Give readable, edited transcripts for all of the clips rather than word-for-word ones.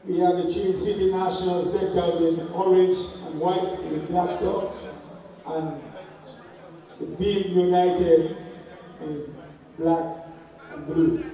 We have the TriniCity Nationals decked out in orange and white with black socks, and the Beam United in black and blue.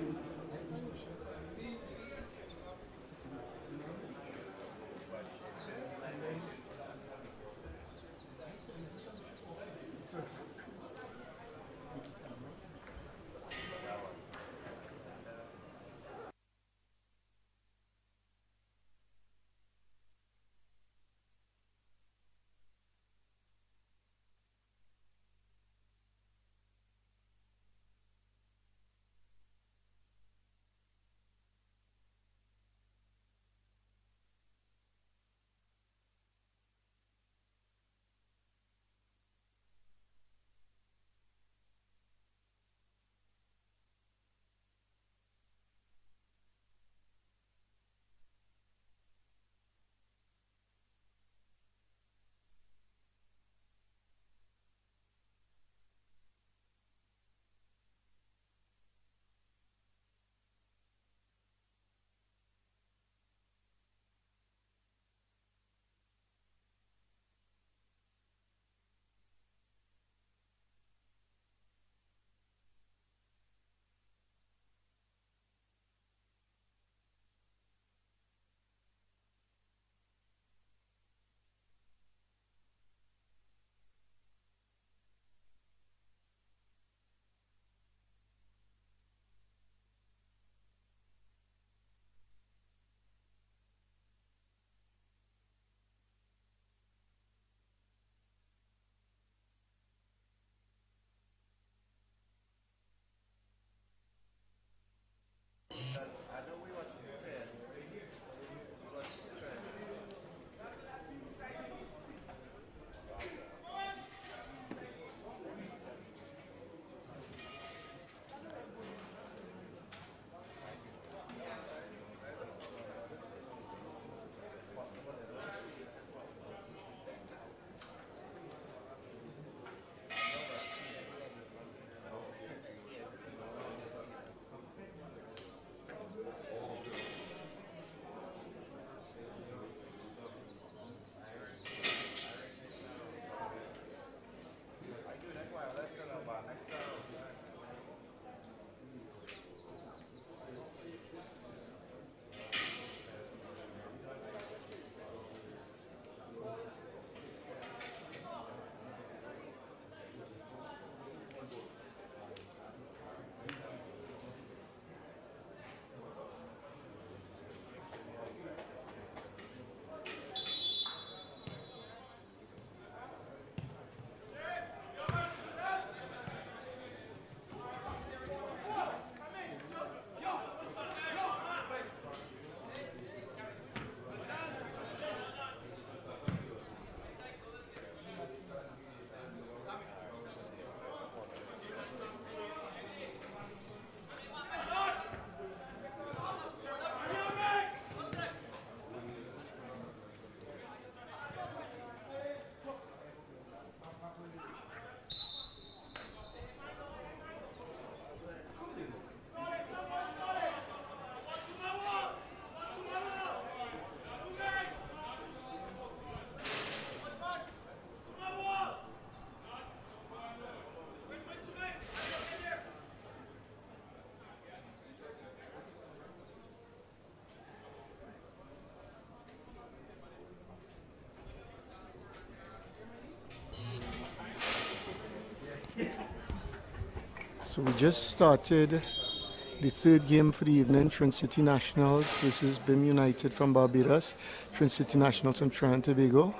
So we just started the third game for the evening, TriniCity Nationals versus BIM United from Barbados. TriniCity Nationals from Trinidad and Tobago.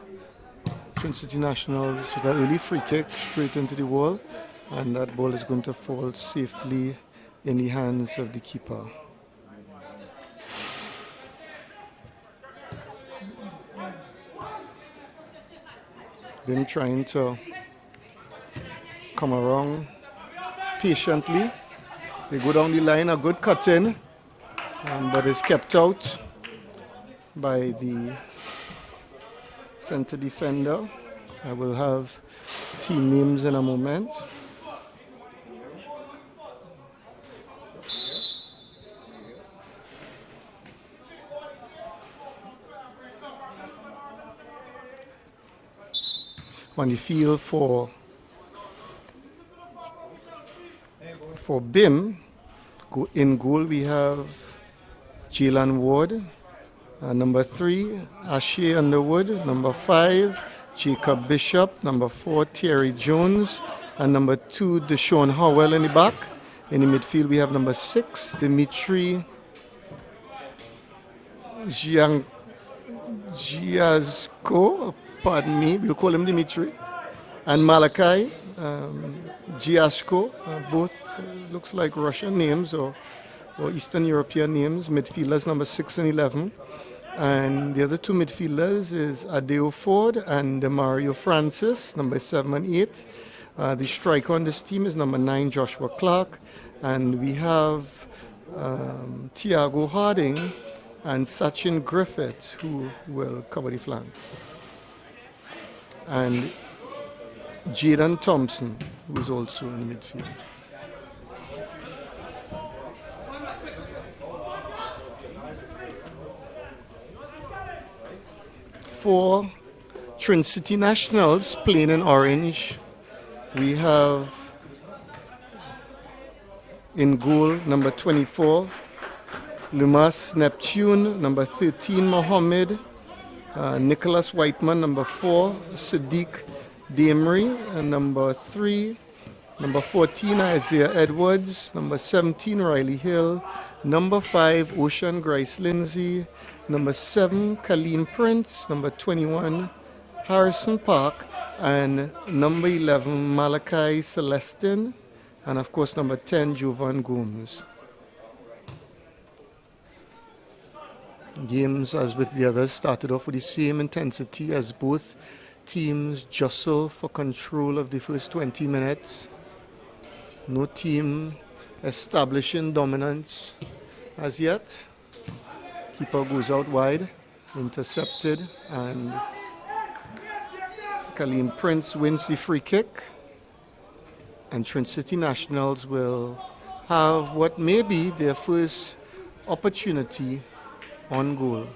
TriniCity Nationals with an early free kick straight into the wall, and that ball is going to fall safely in the hands of the keeper. BIM trying to come around patiently. They go down the line, a good cut in, but it's kept out by the center defender. I will have team names in a moment. On the field for BIM, in goal we have Jalen Ward. Number 3, Ashe Underwood. Number 5, Jacob Bishop. Number 4, Thierry Jones. And number 2, Deshaun Howell in the back. In the midfield, we have number 6, Dimitri Giazko. Pardon me, we'll call him Dimitri. And Malachi Giashko. Both looks like Russian names or Eastern European names. Midfielders number 6 and 11. And the other 2 midfielders is Adeo Ford and Mario Francis, number 7 and 8. The striker on this team is number 9, Joshua Clark. And we have Thiago Harding and Sachin Griffith, who will cover the flanks. And Jaden Thompson, who is also in the midfield. For TriniCity Nationals, playing in orange, we have in goal number 24, Lumas Neptune, number 13, Mohammed, Nicholas Whiteman, number 4, Sadiq Damery, and number 3, number 14, Isaiah Edwards, number 17, Riley Hill, number 5, Ocean Grice Lindsay, number 7, Kaleem Prince, number 21, Harrison Park, and number 11, Malachi Celestin, and of course number 10, Jovan Gomes. Games, as with the others, started off with the same intensity as both teams jostle for control of the first 20 minutes. No team establishing dominance as yet. Keeper goes out wide, intercepted, and Kaleem Prince wins the free kick. And TriniCity Nationals will have what may be their first opportunity on goal.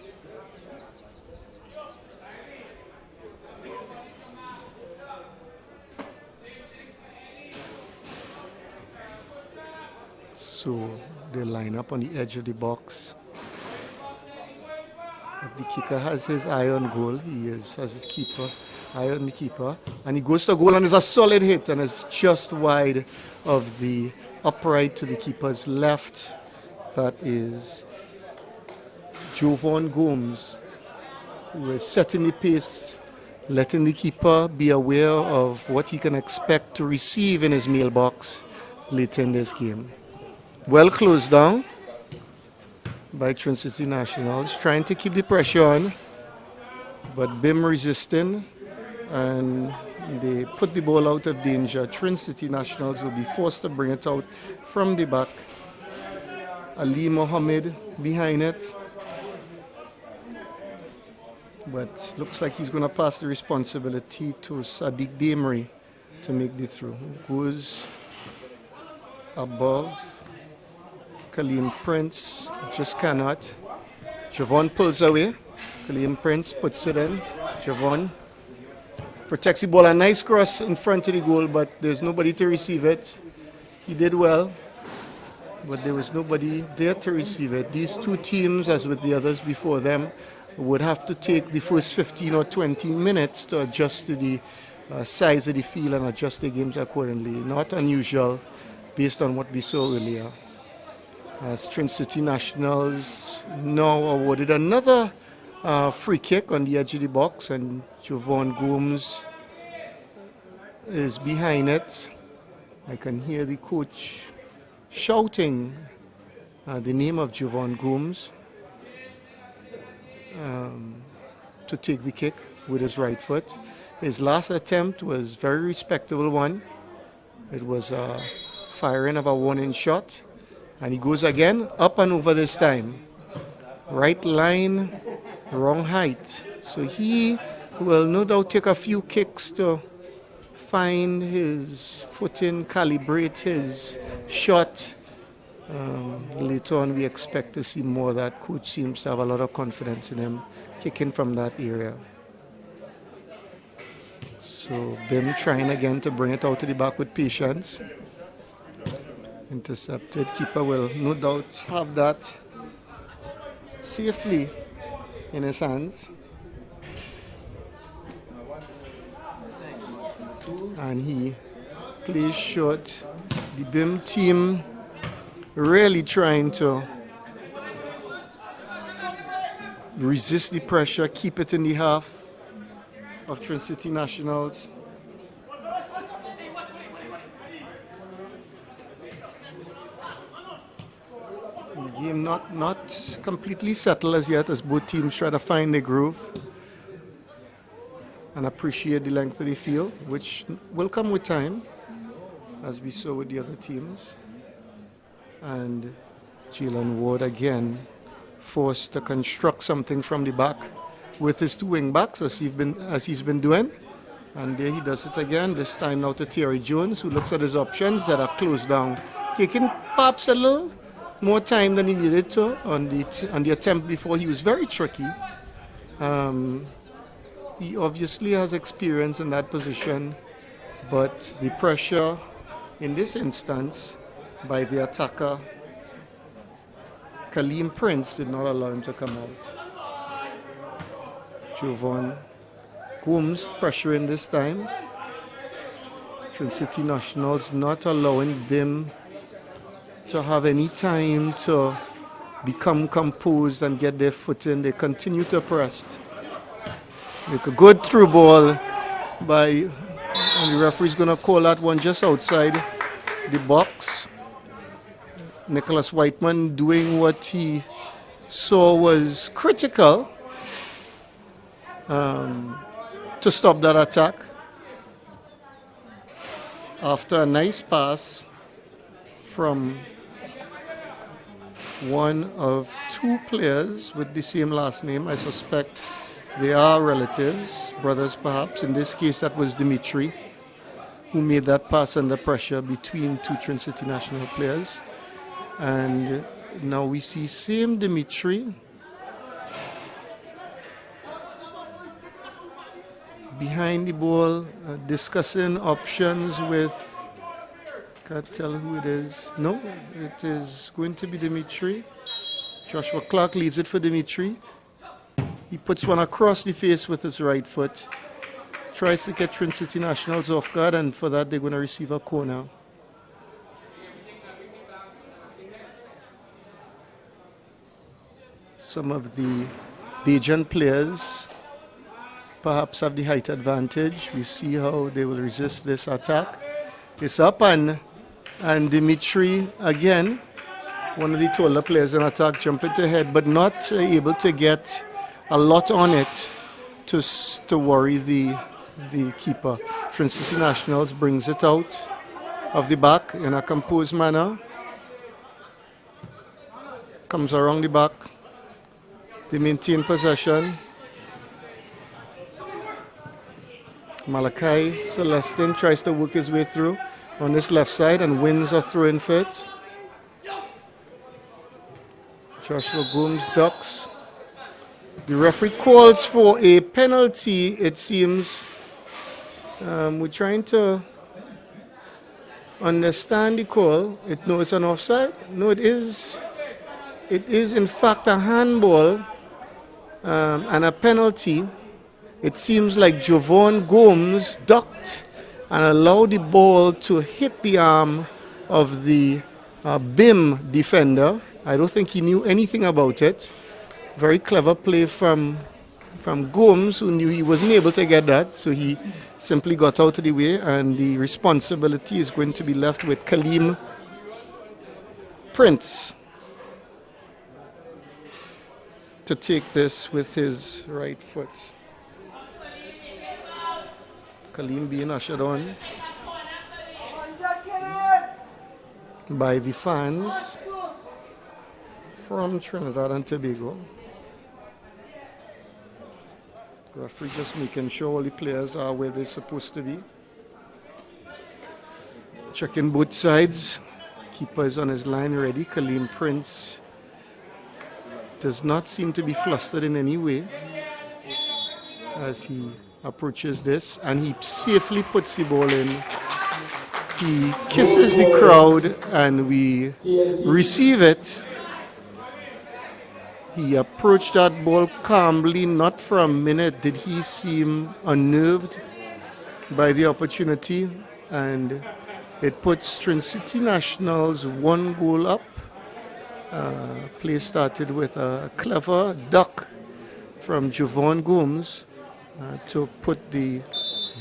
So they line up on the edge of the box. But the kicker has his eye on goal. He has his keeper, eye on the keeper. And he goes to goal and it's a solid hit and it's just wide of the upright to the keeper's left. That is Jovan Gomes, who is setting the pace, letting the keeper be aware of what he can expect to receive in his mailbox later in this game. Well closed down by TriniCity Nationals, trying to keep the pressure on, but BIM resisting, and they put the ball out of danger. TriniCity Nationals will be forced to bring it out from the back. Ali Mohammed behind it, but looks like he's going to pass the responsibility to Sadiq Damery to make the throw. Goes above. Kaleem Prince just cannot. Javon pulls away. Kaleem Prince puts it in. Javon protects the ball. A nice cross in front of the goal, but there's nobody to receive it. He did well, but there was nobody there to receive it. These two teams, as with the others before them, would have to take the first 15 or 20 minutes to adjust to the size of the field and adjust their games accordingly. Not unusual based on what we saw earlier. As TriniCity Nationals now awarded another free kick on the edge of the box, and Jovan Gomes is behind it. I can hear the coach shouting the name of Jovan Gomes to take the kick with his right foot. His last attempt was a very respectable one. It was a firing of a warning shot. And he goes again, up and over this time. Right line, wrong height. So he will no doubt take a few kicks to find his footing, calibrate his shot. Later on, we expect to see more of that. Coach seems to have a lot of confidence in him, kicking from that area. So So Bim trying again to bring it out to the back with patience. Intercepted. Keeper will no doubt have that safely in his hands. And he plays short. The Bim team really trying to resist the pressure, keep it in the half of TriniCity Nationals. The game not completely settled as yet, as both teams try to find their groove and appreciate the length of the field, which will come with time, as we saw with the other teams. And Jalen Ward again forced to construct something from the back with his two wing backs, as he's been doing. And there he does it again, this time now to Terry Jones, who looks at his options that are closed down, taking perhaps a little more time than he needed to on the attempt before. He was very tricky. He obviously has experience in that position, but the pressure in this instance by the attacker, Kaleem Prince, did not allow him to come out. Jovan Gomes pressuring this time. TriniCity Nationals not allowing Bim to have any time to become composed and get their foot in. They continue to press. Make a good through ball by, and the referee's going to call that one just outside the box. Nicholas Whiteman doing what he saw was critical to stop that attack. After a nice pass from one of two players with the same last name. I suspect they are relatives, brothers perhaps. In this case, that was Dimitri, who made that pass under pressure between two TriniCity National players. And now we see same Dimitri behind the ball, discussing options with, can't tell who it is. No, it is going to be Dimitri. Joshua Clark leaves it for Dimitri. He puts one across the face with his right foot. Tries to get TriniCity Nationals off guard, and for that they're going to receive a corner. Some of the Bajan players perhaps have the height advantage. We see how they will resist this attack. It's up, and Dimitri again, one of the taller players in attack, jumping to head, but not able to get a lot on it to worry the keeper. TriniCity Nationals brings it out of the back in a composed manner. Comes around the back. They maintain possession. Malachi Celestin tries to work his way through on this left side and wins a throw-in fit. Joshua Gomes ducks. The referee calls for a penalty, it seems. We're trying to understand the call. No, it's an offside. No, it is. It is in fact a handball and a penalty. It seems like Jovan Gomes ducked and allowed the ball to hit the arm of the BIM defender. I don't think he knew anything about it. Very clever play from Gomes, who knew he wasn't able to get that, so he simply got out of the way, and the responsibility is going to be left with Kaleem Prince to take this with his right foot. Kaleem being ushered on by the fans from Trinidad and Tobago. Referee just making sure all the players are where they're supposed to be. Checking both sides. Keeper is on his line ready. Kaleem Prince does not seem to be flustered in any way as he approaches this, and he safely puts the ball in. He kisses the crowd, and we receive it. He approached that ball calmly. Not for a minute did he seem unnerved by the opportunity, and it puts TriniCity Nationals 1 goal up. Play started with a clever duck from Javon Gomes to put the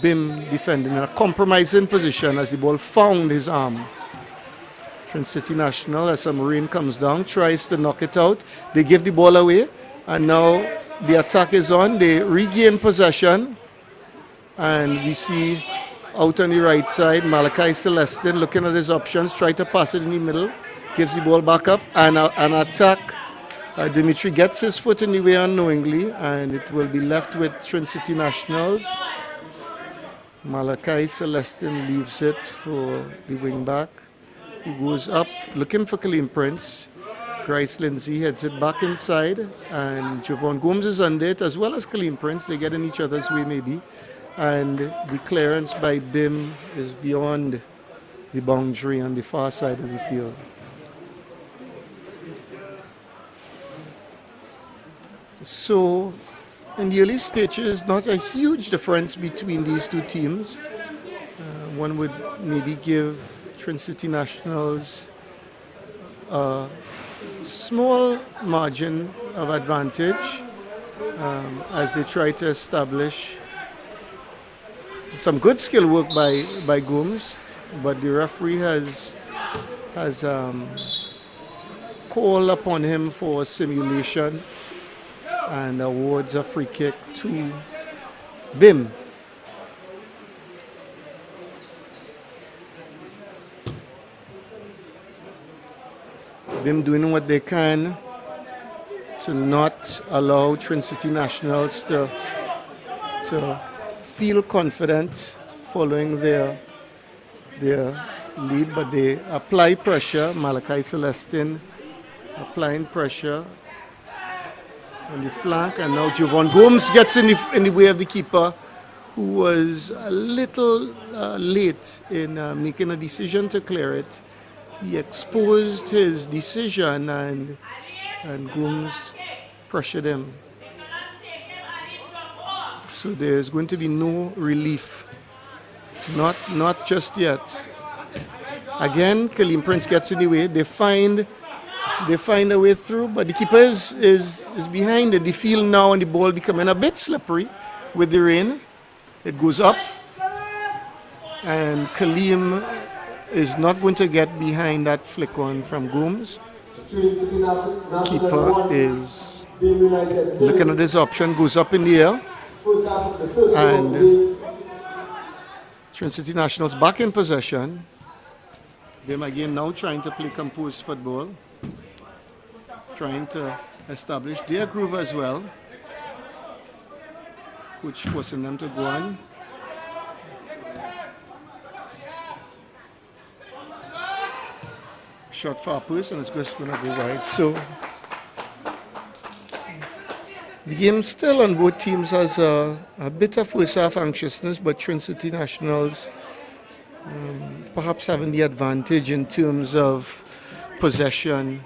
BIM defender in a compromising position as the ball found his arm. TriniCity National, as some rain comes down, tries to knock it out. They give the ball away, and now the attack is on. They regain possession, and we see out on the right side, Malachi Celestin looking at his options, try to pass it in the middle, gives the ball back up, and an attack. Dimitri gets his foot in the way unknowingly, and it will be left with TriniCity Nationals. Malachi Celestin leaves it for the wing back, who goes up looking for Kaleem Prince. Grace Lindsay heads it back inside, and Javon Gomes is under it, as well as Kaleem Prince. They get in each other's way maybe, and the clearance by BIM is beyond the boundary on the far side of the field. So in the early stages, not a huge difference between these two teams. One would maybe give TriniCity Nationals a small margin of advantage as they try to establish some good skill work by Gomes, but the referee has called upon him for simulation and awards a free kick to BIM. BIM doing what they can to not allow TriniCity Nationals to feel confident following their lead, but they apply pressure. Malachi Celestin applying pressure on the flank, and now Javon Gomes gets in the way of the keeper, who was a little late in making a decision to clear it. He exposed his decision, and Gomes pressured him. So there's going to be no relief, not just yet. Again, Kaleem Prince gets in the way. They find a way through, but the keeper is behind it. They feel now, and the ball becoming a bit slippery with the rain. It goes up, and Kaleem is not going to get behind that flick on from Gomes. Keeper is looking at his option, goes up in the air, and TriniCity Nationals back in possession. Them again now trying to play composed football, trying to establish their groove as well. Coach forcing them to go on. Shot for a post, and it's just going to go wide. So the game still on both teams has a bit of first half anxiousness, but TriniCity Nationals perhaps having the advantage in terms of possession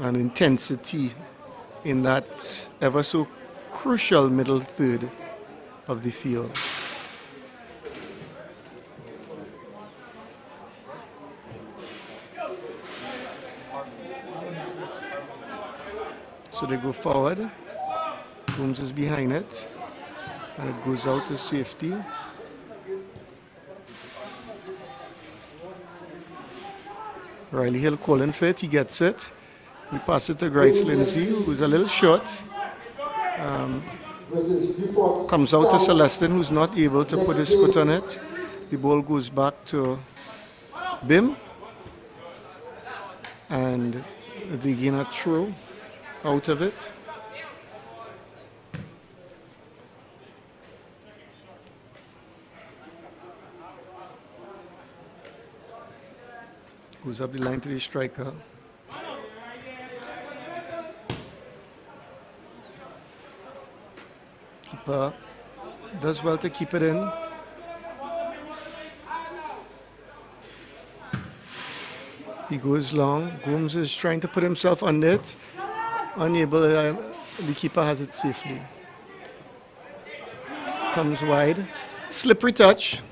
and intensity in that ever so crucial middle third of the field. So they go forward. Gomes is behind it, and it goes out to safety. Riley Hill calling for it. He gets it. He passes it to Grace Lindsay, who's a little short. Comes out to Celestin, who's not able to put his foot on it. The ball goes back to BIM, and they gain a throw out of it. Goes up the line to the striker. Keeper Does well to keep it in. He goes long. Gomes is trying to put himself on it. Unable, the keeper has it safely. Comes wide. Slippery touch.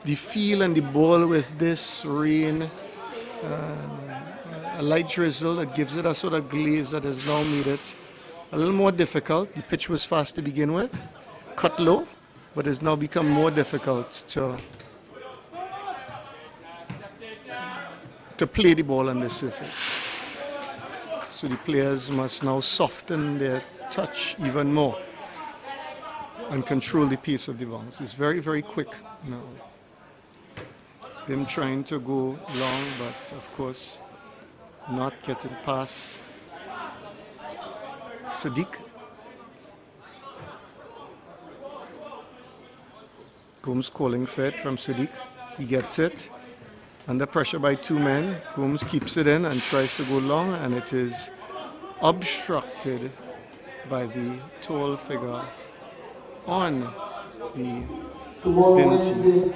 The feel and the ball with this rain, a light drizzle that gives it a sort of glaze that has now made it a little more difficult. The pitch was fast to begin with, cut low, but has now become more difficult to play the ball on the surface. So the players must now soften their touch even more and control the pace of the bounce. It's very, very quick now. Him trying to go long, but of course not getting past Sadiq. Gomes calling for it from Sadiq. He gets it. Under pressure by two men. Gomes keeps it in and tries to go long, and it is obstructed by the tall figure on the Tomorrow, bin Wednesday,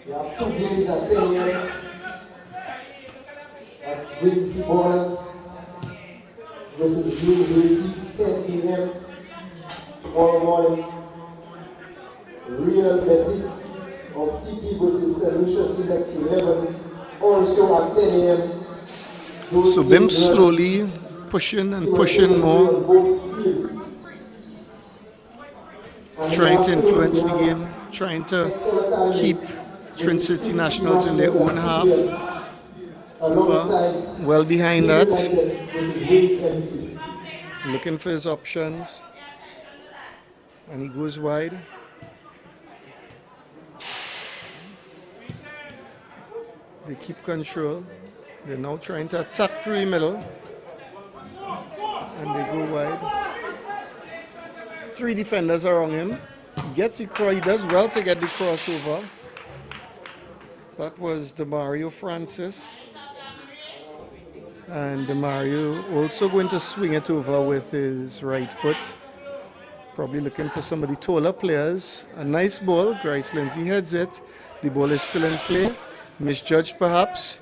we have 2 games at 10 a.m. That's TriniCity Boys versus TriniCity, 10 a.m. tomorrow morning. Real Betis of TT versus St. Lucia Select 11, also at 10 a.m. So Bim slowly pushing and pushing more, trying to influence the game, trying to keep TriniCity Nationals in their own half. Well behind that, looking for his options, and he goes wide. They keep control. They're now trying to attack through the middle, and they go wide. 3 defenders around him. He gets the cross. He does well to get the crossover. That was Demario Francis. And Demario also going to swing it over with his right foot. Probably looking for some of the taller players. A nice ball. Grace Lindsay heads it. The ball is still in play. Misjudged perhaps.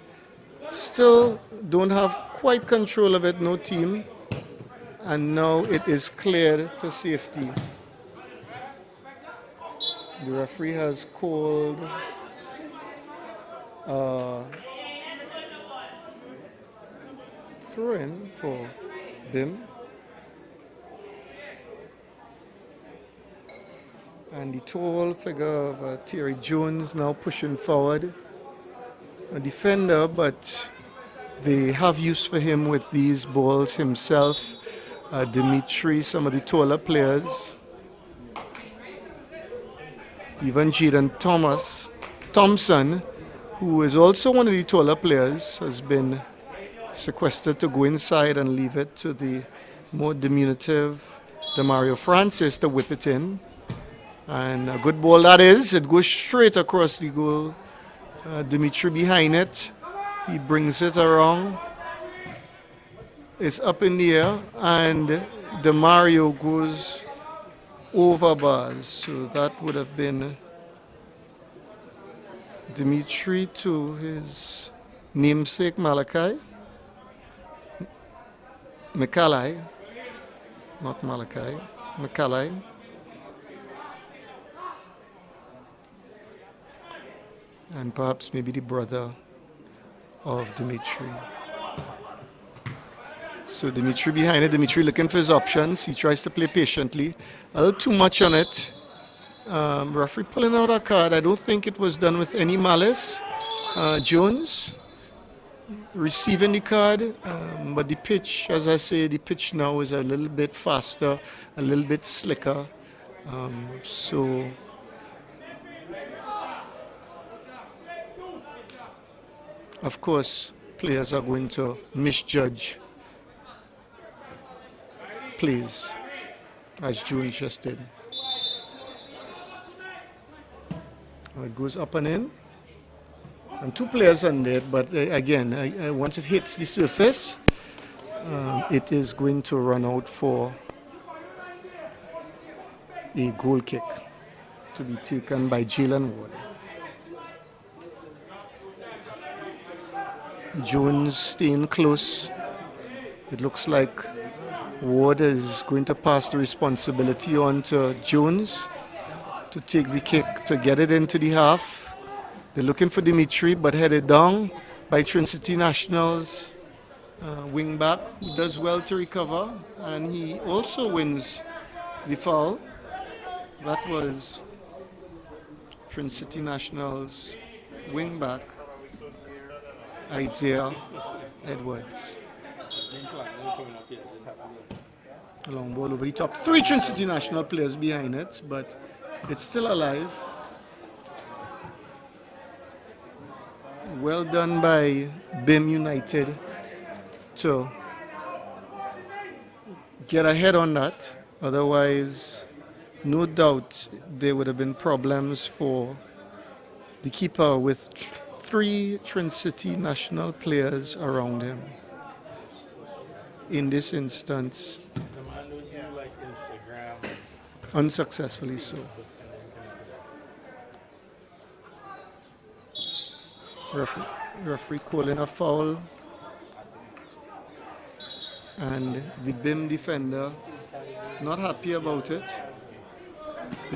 Still don't have quite control of it. No team. And now it is cleared to safety. The referee has called throw-in for Bim. And the tall figure of Terry Jones now pushing forward. A defender, but they have use for him with these balls himself. Dimitri, some of the taller players. Even Jaden Thompson, who is also one of the taller players, has been sequestered to go inside and leave it to the more diminutive Demario Francis to whip it in. And a good ball that is. It goes straight across the goal. Dimitri behind it. He brings it around. It's up in the air, and Demario goes over bars. So that would have been Dimitri to his namesake Malachi. Macaulay, not Malachi, Macaulay. And perhaps maybe the brother of Dimitri. So Dimitri behind it, Dimitri looking for his options. He tries to play patiently. A little too much on it. Referee pulling out a card. I don't think it was done with any malice. Jones receiving the card. But the pitch, as I say, the pitch now is a little bit faster, a little bit slicker. So of course, players are going to misjudge plays, as Jones just did. It goes up and in. And 2 players on there, but again, once it hits the surface, it is going to run out for a goal kick to be taken by Jalen Ward. Jones staying close. It looks like Ward is going to pass the responsibility on to Jones to take the kick, to get it into the half. They're looking for Dimitri, but headed down by TriniCity Nationals wing back, who does well to recover, and he also wins the foul. That was TriniCity Nationals wing back Isaiah Edwards. A long ball over the top. 3 TriniCity National players behind it, but it's still alive. Well done by BIM United to get ahead on that. Otherwise, no doubt there would have been problems for the keeper with 3 TriniCity National players around him. In this instance, unsuccessfully so. Referee calling a foul, and the BIM defender not happy about it,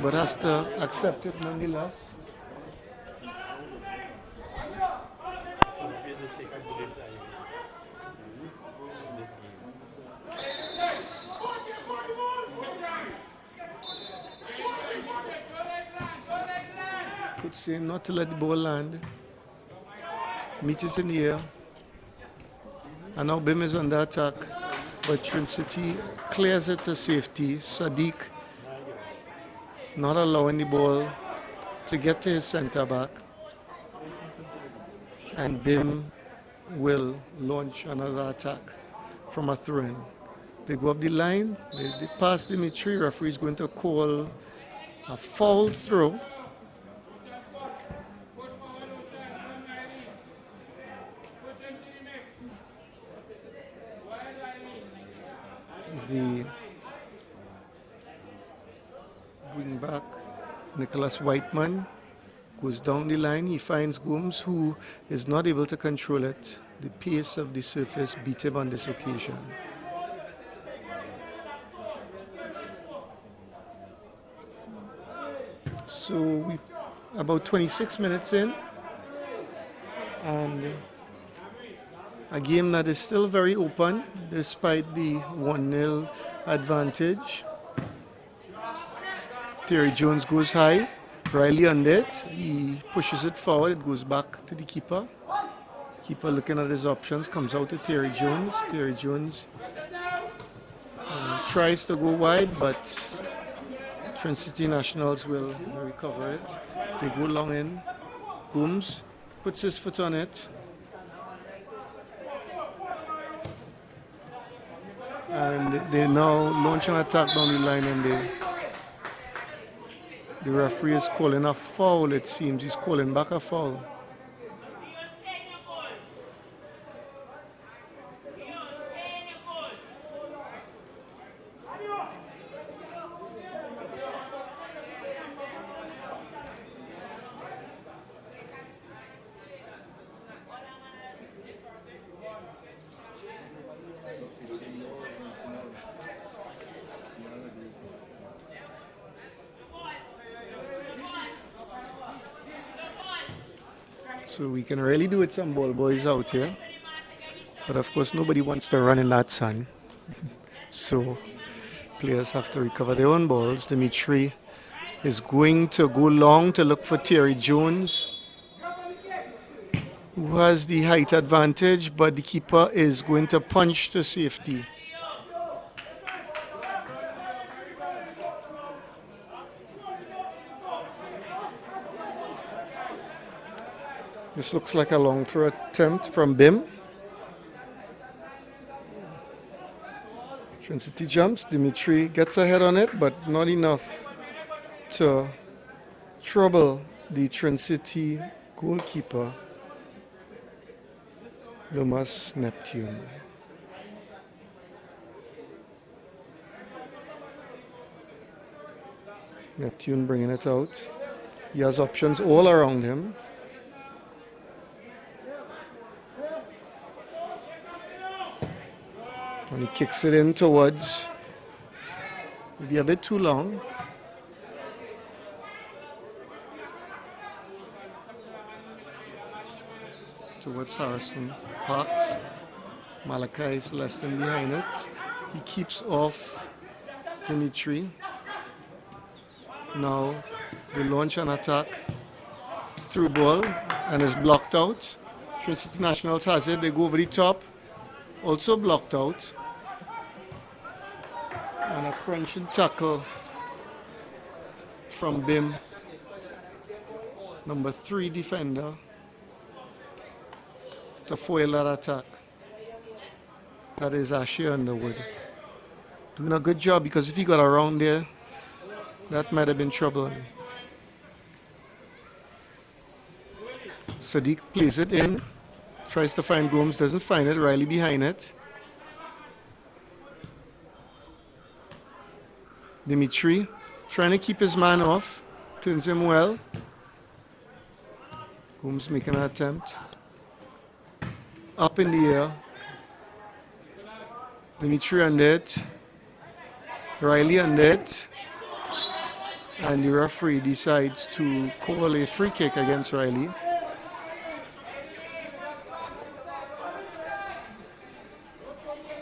but has to accept it nonetheless. Could say not to let the ball land. Meet it in the air. And now BIM is under attack, but TriniCity clears it to safety. Sadiq not allowing the ball to get to his centre back. And BIM will launch another attack from a throw-in. They go up the line, they pass Dimitri. Referee is going to call a foul throw. The wing back, Nicholas Whiteman, goes down the line. He finds Gomes, who is not able to control it. The pace of the surface beat him on this occasion. So we about 26 minutes in, and a game that is still very open despite the 1-0 advantage. Terry Jones goes high. Riley under it. He pushes it forward. It goes back to the keeper. Keeper looking at his options. Comes out to Terry Jones. Terry Jones tries to go wide, but TriniCity Nationals will recover it. They go long in. Gomes puts his foot on it. And they now launch an attack down the line, and the referee is calling a foul, it seems. He's calling back a foul. So we can really do with some ball boys out here. But of course, nobody wants to run in that sun. So players have to recover their own balls. Dimitri is going to go long to look for Terry Jones, who has the height advantage, but the keeper is going to punch to safety. This looks like a long throw attempt from BIM. TriniCity jumps. Dimitri gets ahead on it, but not enough to trouble the TriniCity goalkeeper, Lomas Neptune. Neptune bringing it out. He has options all around him. And he kicks it in towards, maybe a bit too long. Towards Harrison Parks. Malachi Celestin behind it. He keeps off Dimitri. Now they launch an attack through ball and is blocked out. TriniCity Nationals has it. They go over the top. Also blocked out. And a crunching tackle from Bim. Number 3 defender to foil that attack. That is Ashley Underwood. Doing a good job, because if he got around there, that might have been trouble. Sadiq plays it in, tries to find Gomes, doesn't find it. Riley behind it. Dimitri trying to keep his man off, turns him well. Gomes making an attempt. Up in the air. Dimitri under it. Riley under it. And the referee decides to call a free kick against Riley.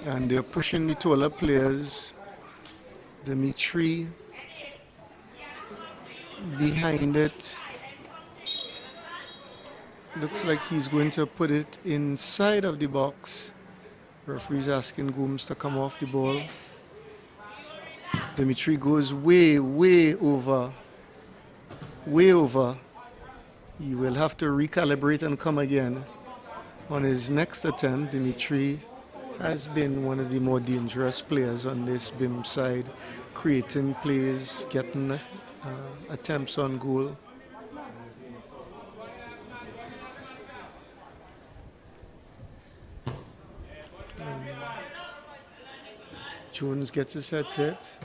And they're pushing the taller players. Dimitri behind it. Looks like he's going to put it inside of the box. Referee's asking Gomes to come off the ball. Dimitri goes way over. Way over. He will have to recalibrate and come again. On his next attempt, Dimitri has been one of the more dangerous players on this BIM side, creating plays, getting attempts on goal. Jones gets his head hit.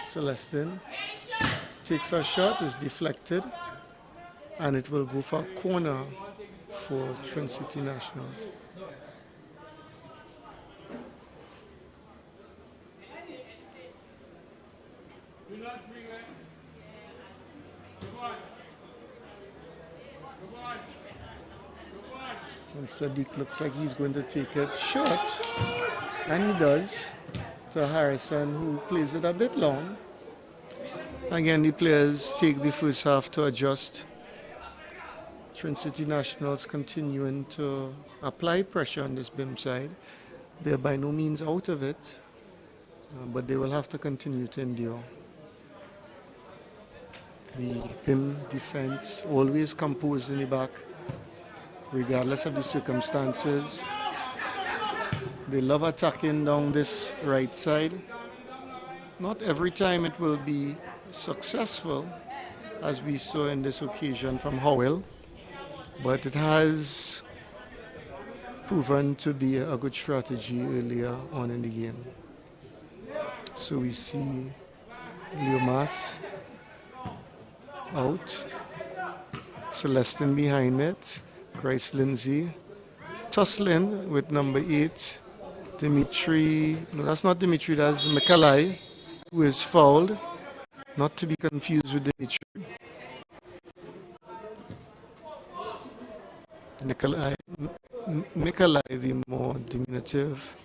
Celestin takes a shot, is deflected, and it will go for a corner for TriniCity Nationals. And Sadiq looks like he's going to take it short, and he does, to Harrison, who plays it a bit long. Again, the players take the first half to adjust. TriniCity Nationals continuing to apply pressure on this BIM side. They're by no means out of it, but they will have to continue to endure. The BIM defense always composed in the back, regardless of the circumstances. They love attacking down this right side. Not every time it will be successful, as we saw in this occasion from Howell, but it has proven to be a good strategy earlier on in the game. So we see Leomas out, Celestin behind it, Grace Lindsay, tussling with number 8, Dimitri, no, that's not Dimitri, that's Mikalai, who is fouled, not to be confused with Dimitri. Nikolai, the more diminutive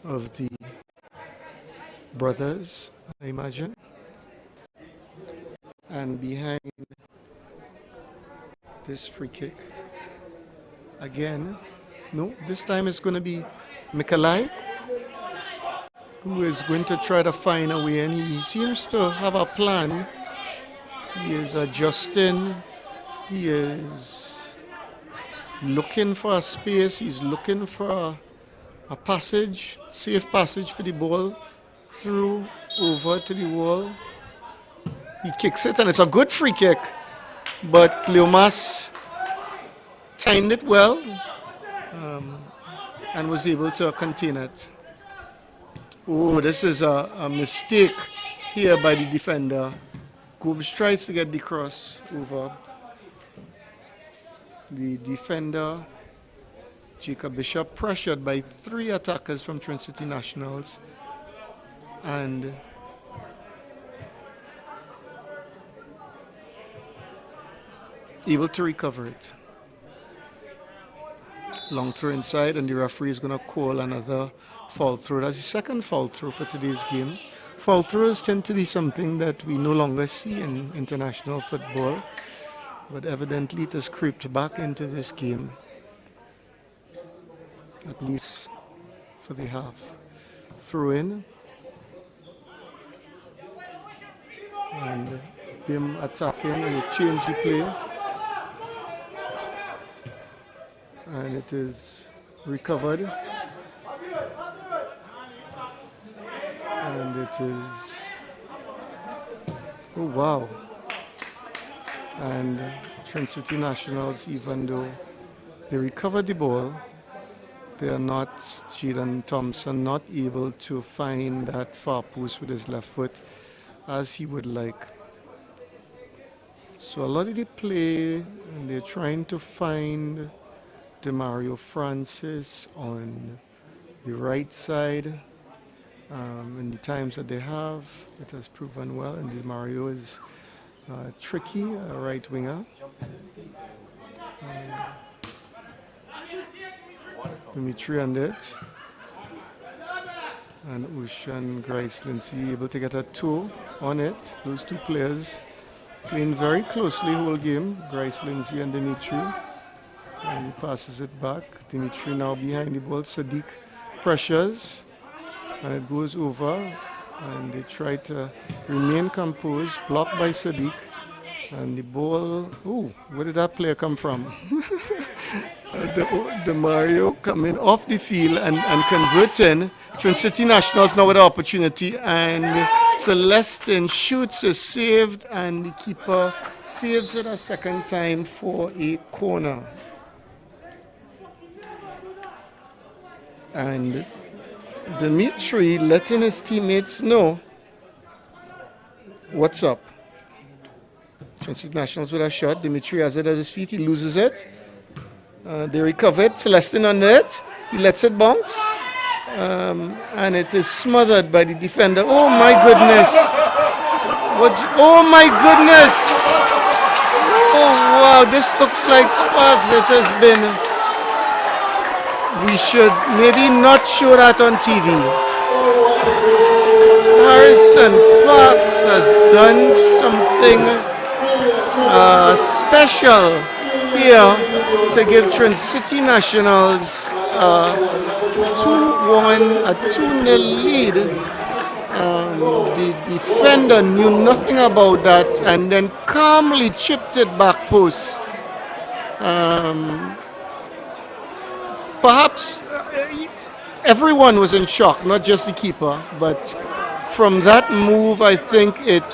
of the brothers, I imagine. And behind this free kick, again, no, this time it's going to be Mikalai, who is going to try to find a way, and he seems to have a plan. He is adjusting, he is looking for a space, he's looking for a passage, safe passage for the ball, through, over to the wall. He kicks it, and it's a good free kick, but Leomas timed it well and was able to contain it. Oh, this is a mistake here by the defender. Goobs tries to get the cross over. The defender, Jacob Bishop, pressured by 3 attackers from TriniCity Nationals and able to recover it. Long throw inside, and the referee is going to call another foul throw. That's the second foul throw for today's game. Foul throws tend to be something that we no longer see in international football, but evidently it has creeped back into this game, at least for the half. Throw in, and him attacking, and they change the play, and it is recovered. And it is, oh wow. And TriniCity Nationals, even though they recovered the ball, they are not, Jadon Thompson, not able to find that far post with his left foot as he would like. So a lot of the play, and they're trying to find Demario Francis on the right side. In the times that they have, it has proven well, and Demario is tricky, a right winger. Dimitri on it, and Ushan Grice Lindsay able to get a toe on it. Those two players playing very closely whole game, Grice Lindsay and Dimitri. And he passes it back. Dimitri now behind the ball. Sadiq pressures, and it goes over, and they try to remain composed, blocked by Sadiq, and the ball, oh, where did that player come from? the Mario coming off the field and converting. TriniCity Nationals now with the opportunity, and Celestin shoots, is saved, and the keeper saves it a second time for a corner. And Dimitri letting his teammates know what's up. TriniCity Nationals with a shot. Dimitri has it at his feet. He loses it. They recover it. Celestin on it. He lets it bounce. And it is smothered by the defender. Oh my goodness. Oh my goodness. Oh wow. This looks like Parks. It has been. We should maybe not show that on TV. Harrison Parks has done something special here to give TriniCity Nationals 2-1, a 2-0 lead. The defender knew nothing about that and then calmly chipped it back post. Perhaps everyone was in shock, not just the keeper, but from that move, I think it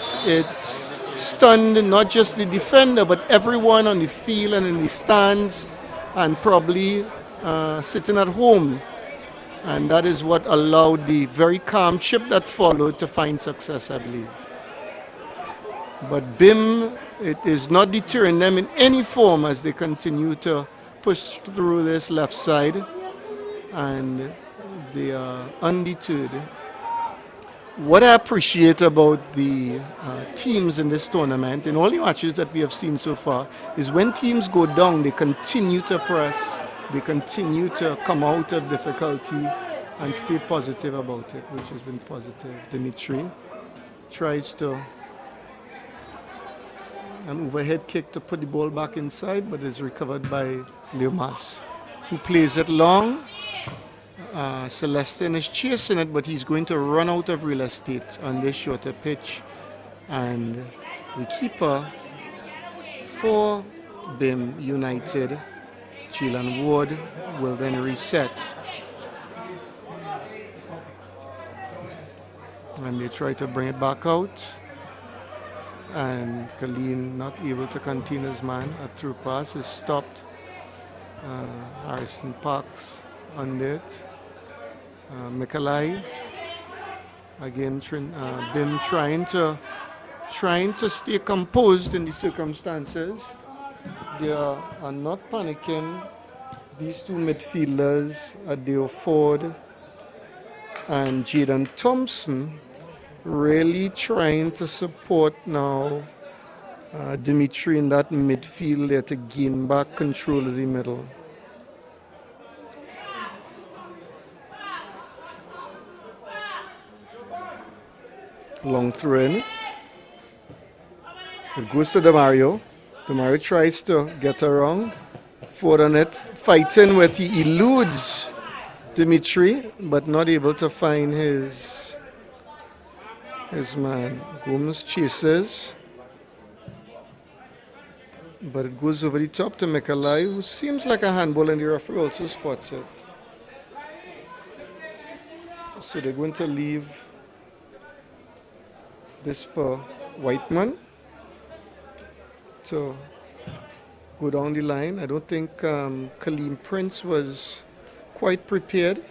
stunned not just the defender, but everyone on the field and in the stands, and probably sitting at home. And that is what allowed the very calm chip that followed to find success, I believe. But BIM, it is not deterring them in any form as they continue to push through this left side, and they are undeterred. What I appreciate about the teams in this tournament, in all the matches that we have seen so far, is when teams go down, they continue to press, they continue to come out of difficulty and stay positive about it, which has been positive. Dimitri tries to an overhead kick to put the ball back inside, but is recovered by Leomas, who plays it long. Celestin is chasing it, but he's going to run out of real estate on this shorter pitch. And the keeper for BIM United, Chilan Ward, will then reset. And they try to bring it back out. And Colleen not able to contain his man. A through pass is stopped. Harrison Parks under it. Mikalai Again, Bim trying to stay composed in the circumstances. They are not panicking. These two midfielders, Adeo Ford and Jaden Thompson, really trying to support now Dimitri in that midfield there to gain back control of the middle. Long throw in. It goes to Demario. Demario tries to get around. Ford on it, fighting with, he eludes Dimitri, but not able to find his man. Gomes chases, but it goes over the top to Mekalai, who seems like a handball, and the referee also spots it. So they're going to leave this for Whiteman to go down the line. I don't think Kaleem Prince was quite prepared.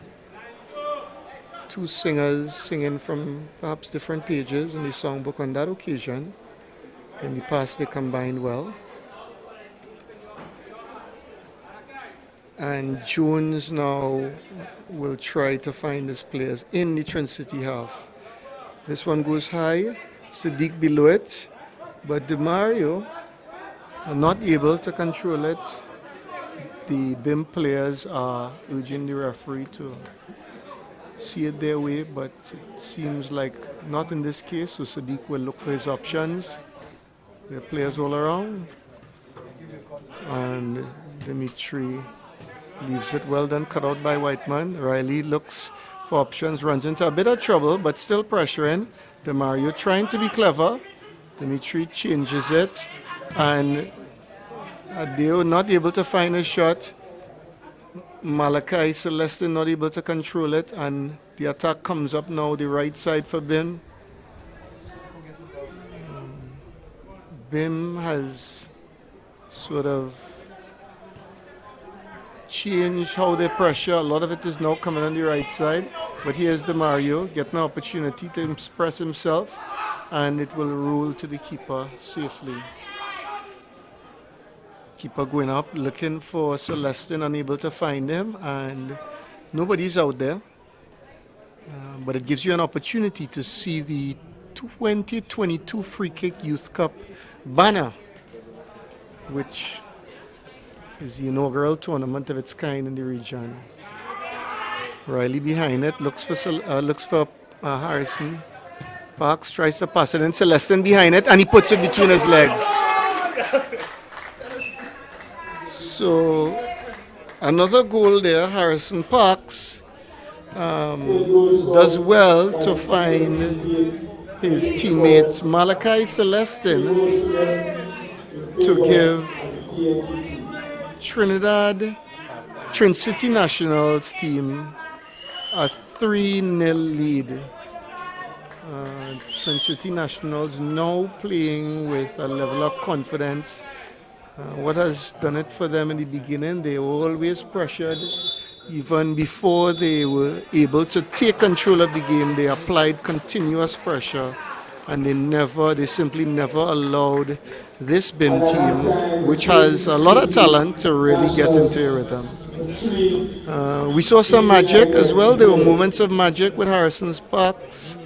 Two singers singing from perhaps different pages in the songbook on that occasion. In the past they combined well. And Jones now will try to find his players in the TriniCity half. This one goes high, Sadiq below it, but DeMario are not able to control it. The BIM players are urging the referee to see it their way, but it seems like not in this case, so Sadiq will look for his options. There are players all around, and Dimitri leaves it well done, cut out by Whiteman. Riley looks for options, runs into a bit of trouble, but still pressuring. DeMario trying to be clever. Dimitri changes it, and Adeo not able to find a shot. Malachi Celestin not able to control it, and the attack comes up now the right side for Bim. Bim has sort of changed how they pressure. A lot of it is now coming on the right side, but here's DeMario getting an opportunity to express himself, and it will roll to the keeper safely. Keeper going up, looking for Celestin, unable to find him, and nobody's out there. But it gives you an opportunity to see the 2022 Free Kick Youth Cup banner, which is the inaugural tournament of its kind in the region. Riley behind it, looks for Harrison. Parks tries to pass it in, Celestin behind it, and he puts it between his legs. So another goal there. Harrison Parks does well to find his teammate Malachi Celestin to give TriniCity Nationals team a 3-0 lead. TriniCity Nationals now playing with a level of confidence. What has done it for them in the beginning, they were always pressured. Even before they were able to take control of the game, they applied continuous pressure, and they simply never allowed this BIM team, which has a lot of talent, to really get into a rhythm. We saw some magic as well. There were moments of magic with Harrison Parks.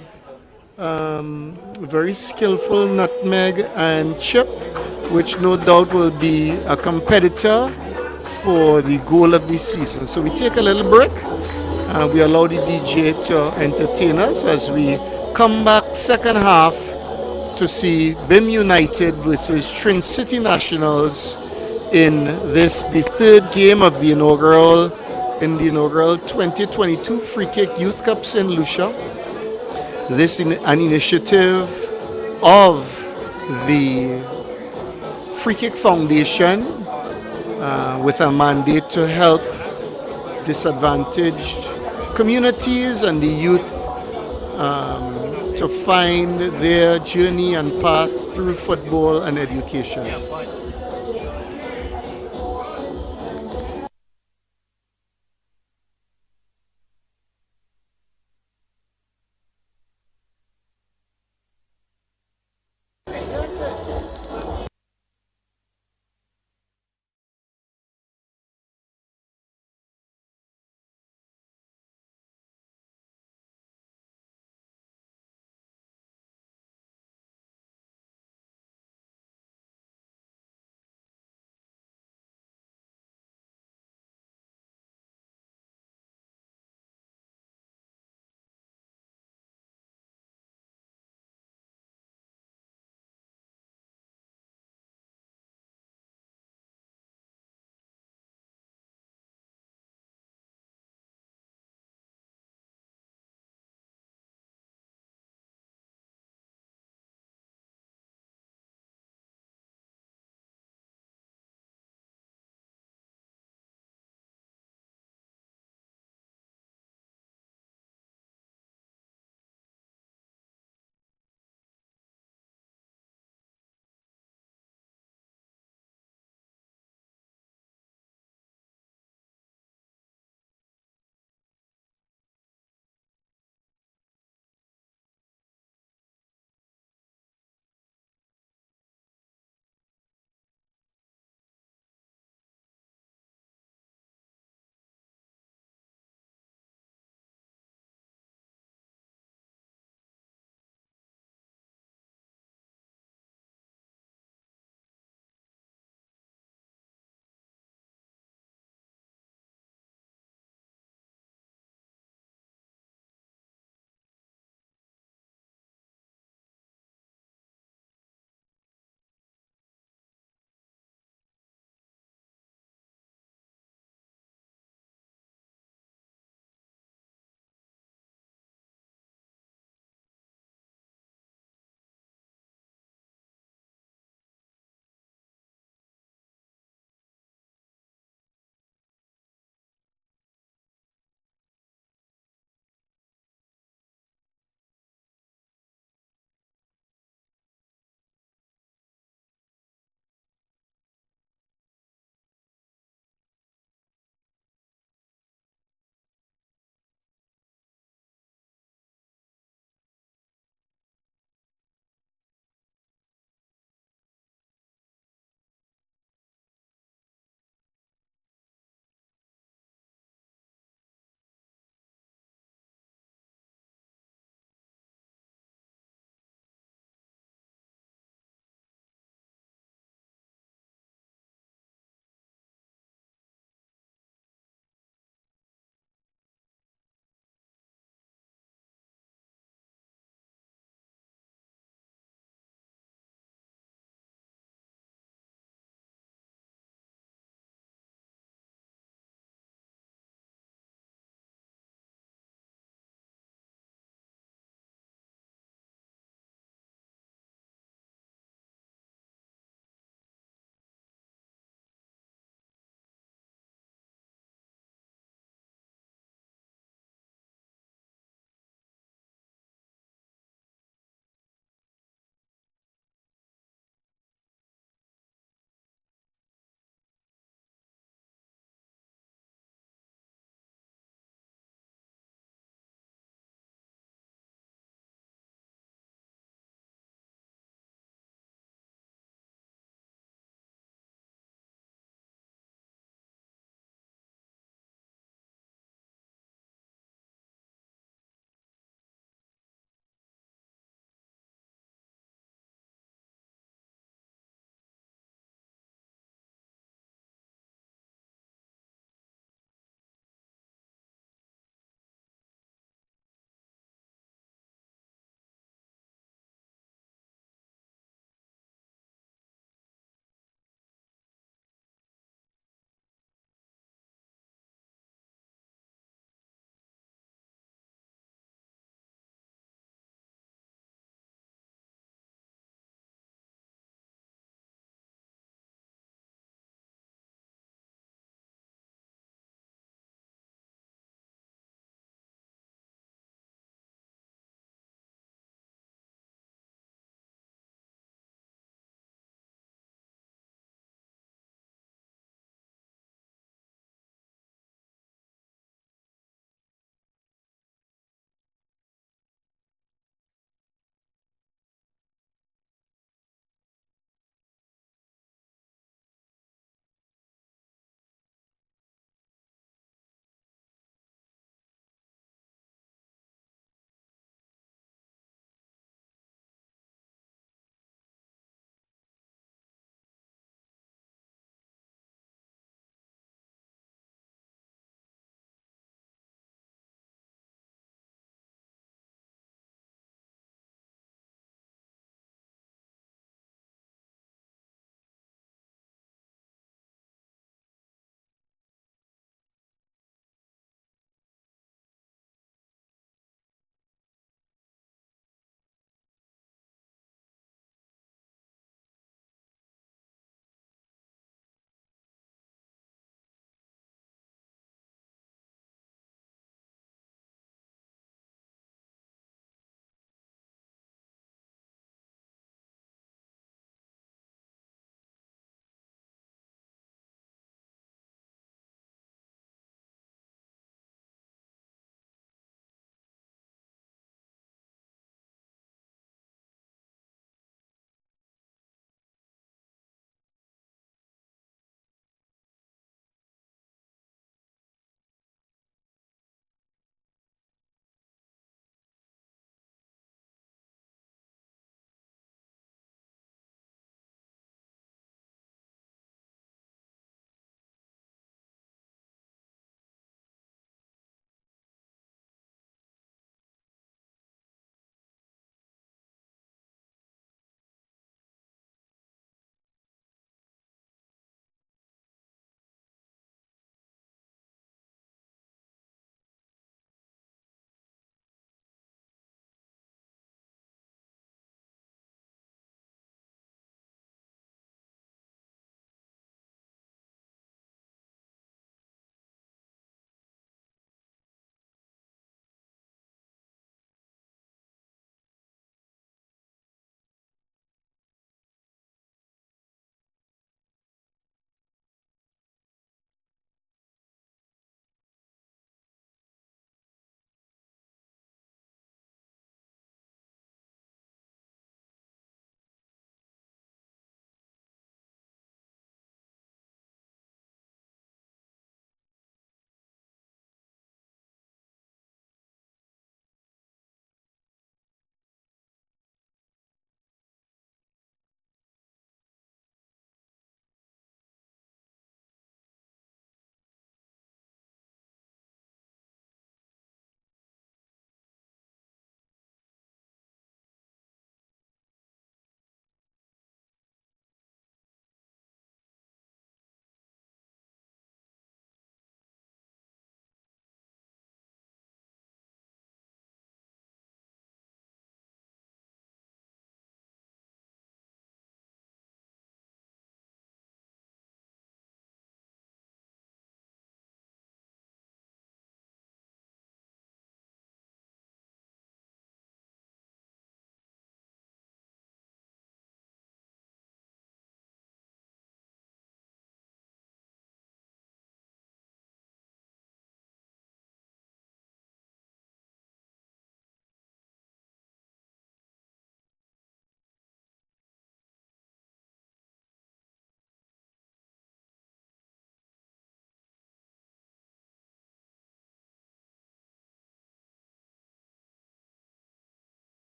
Very skillful nutmeg and chip, which no doubt will be a competitor for the goal of this season. So we take a little break. We allow the DJ to entertain us as we come back second half to see BIM United versus TriniCity Nationals in the third game of the inaugural 2022 Free Kick Youth Cup St. Lucia. This is an initiative of the Free Kick Foundation with a mandate to help disadvantaged communities and the youth to find their journey and path through football and education.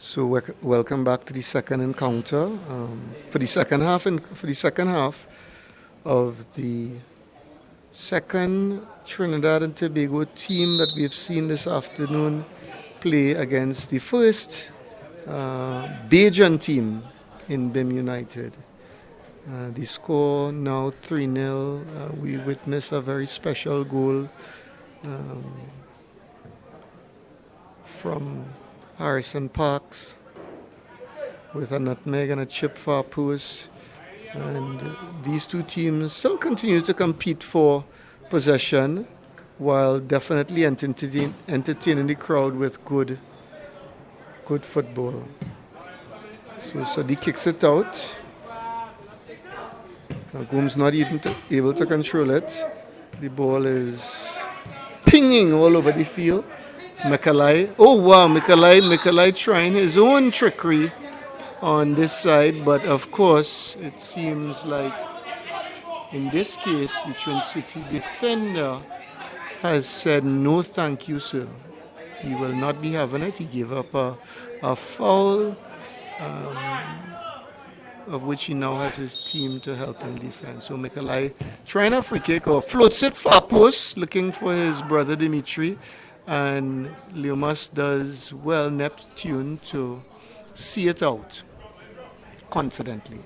So welcome back to the second encounter for the second half of the second Trinidad and Tobago team that we've seen this afternoon play against the first Bajan team in BIM United. The score now 3-0. We witness a very special goal from Harrison Parks with a nutmeg and a chip for post. And these two teams still continue to compete for possession while definitely entertaining the crowd with good football. So Sadi kicks it out. Gomes not even able to control it. The ball is pinging all over the field. Mikalai. Oh wow, Mikalai trying his own trickery on this side, but of course it seems like in this case the TriniCity defender has said no thank you sir. He will not be having it. He gave up a foul of which he now has his team to help him defend. So Mikalai trying a free kick or floats it far post looking for his brother Dimitri, and Leomas does well, Neptune, to see it out confidently.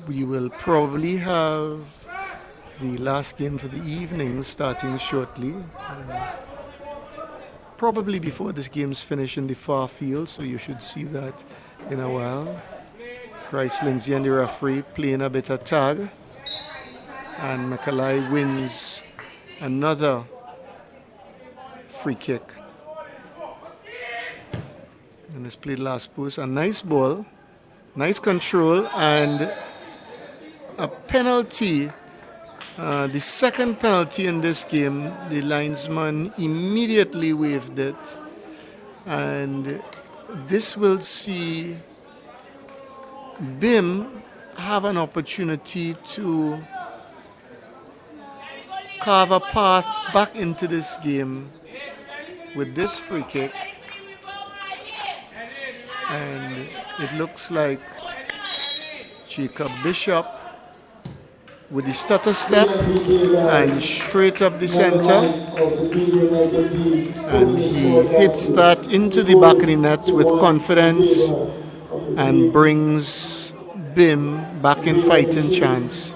We will probably have the last game for the evening starting shortly. Probably before this game's finished in the far field, so you should see that in a while. Bryce Lindsay and the referee playing a bit of tag. And Mikalai wins another free kick. And it's played last post. A nice ball, nice control, and a penalty. The second penalty in this game, the linesman immediately waved it. And this will see BIM have an opportunity to carve a path back into this game with this free kick. And it looks like Jacob Bishop with the stutter step and straight up the center, and he hits that into the back of the net with confidence and brings BIM back in fighting chance.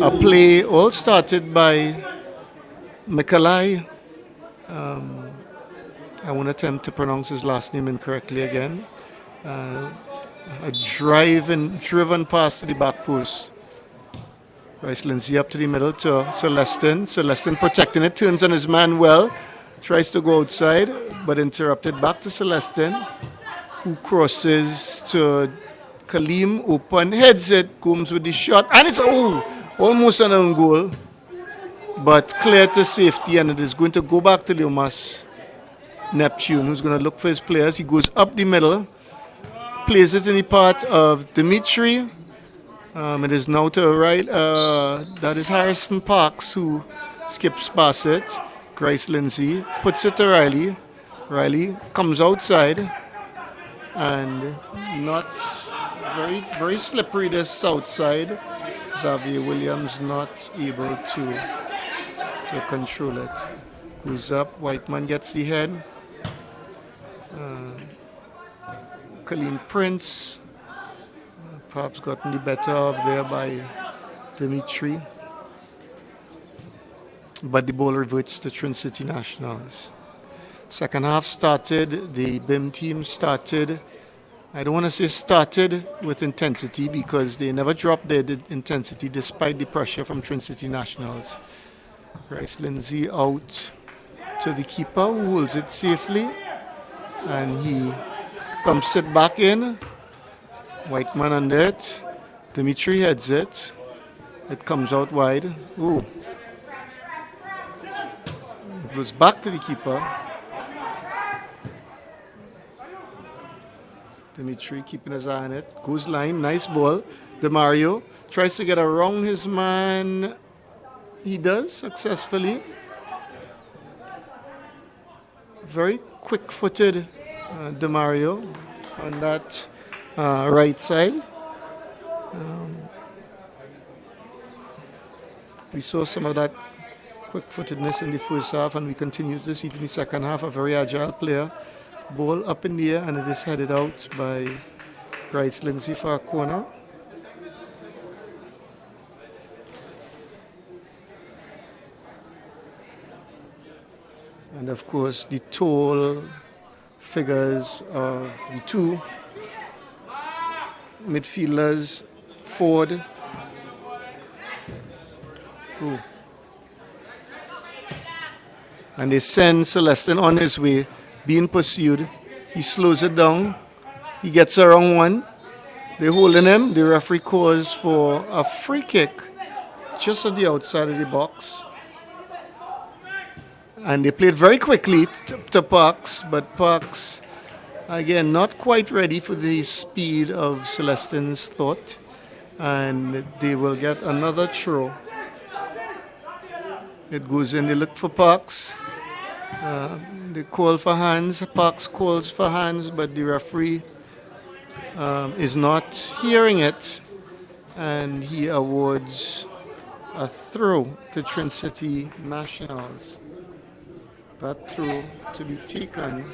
A play all started by Mikalai. I won't attempt to pronounce his last name incorrectly again. A driven pass to the back post. Bryce Lindsay up to the middle to Celestin. Celestin protecting it, turns on his man well, tries to go outside, but interrupted back to Celestin, who crosses to Kaleem, open, heads it, comes with the shot, and it's almost an own goal, but clear to safety, and it is going to go back to Leomas Neptune, who's going to look for his players. He goes up the middle, plays it in the part of Dimitri. It is now to right. That is Harrison Parks who skips past it. Grace Lindsay puts it to Riley. Riley comes outside and not very slippery this outside. Xavier Williams not able to control it. Goes up. Whiteman gets the head. Colleen Prince. Perhaps gotten the better of there by Dimitri. But the ball reverts to TriniCity Nationals. Second half started, the BIM team started, I don't want to say started with intensity because they never dropped their intensity despite the pressure from TriniCity Nationals. Bryce Lindsay out to the keeper who holds it safely, and he comes it back in. Whiteman under it. Dimitri heads it. It comes out wide. Ooh. It goes back to the keeper. Dimitri keeping his eye on it. Goes line. Nice ball. DeMario tries to get around his man. He does successfully. Very quick-footed Demario on that right side. We saw some of that quick-footedness in the first half, and we continue to see it in the second half. A very agile player. Ball up in the air, and it is headed out by Grace Lindsay for a corner. And of course, the tall figures of the two midfielders, Ford, and they send Celestin on his way, being pursued. He slows it down. He gets around one. They're holding him. The referee calls for a free kick just on the outside of the box. And they played very quickly to Parks, but Parks, again, not quite ready for the speed of Celestin's thought. And they will get another throw. It goes in, they look for Parks. They call for hands. Parks calls for hands, but the referee is not hearing it. And he awards a throw to TriniCity Nationals. That throw to be taken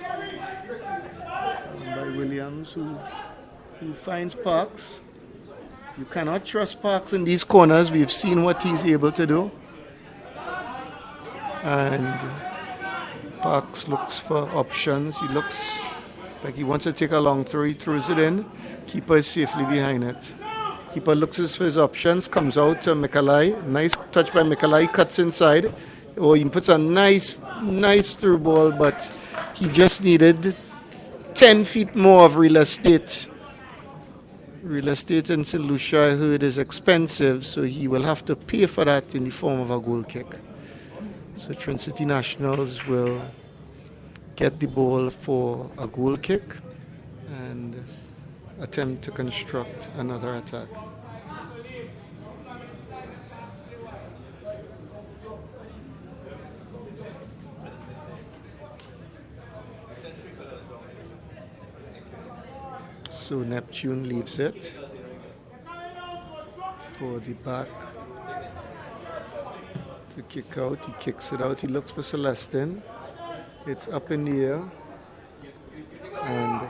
by Williams, who finds Parks. You cannot trust Parks in these corners. We've seen what he's able to do. And Parks looks for options. He looks like he wants to take a long throw. He throws it in. Keeper is safely behind it. Keeper looks for his options, comes out to Mikalai. Nice touch by Mikalai, cuts inside. Oh, he puts a nice through ball, but he just needed 10 feet more of real estate. Real estate in St. Lucia, I heard, is expensive, so he will have to pay for that in the form of a goal kick. So TriniCity Nationals will get the ball for a goal kick and attempt to construct another attack. So Neptune leaves it for the back to kick out. He kicks it out. He looks for Celestin. It's up in the air. And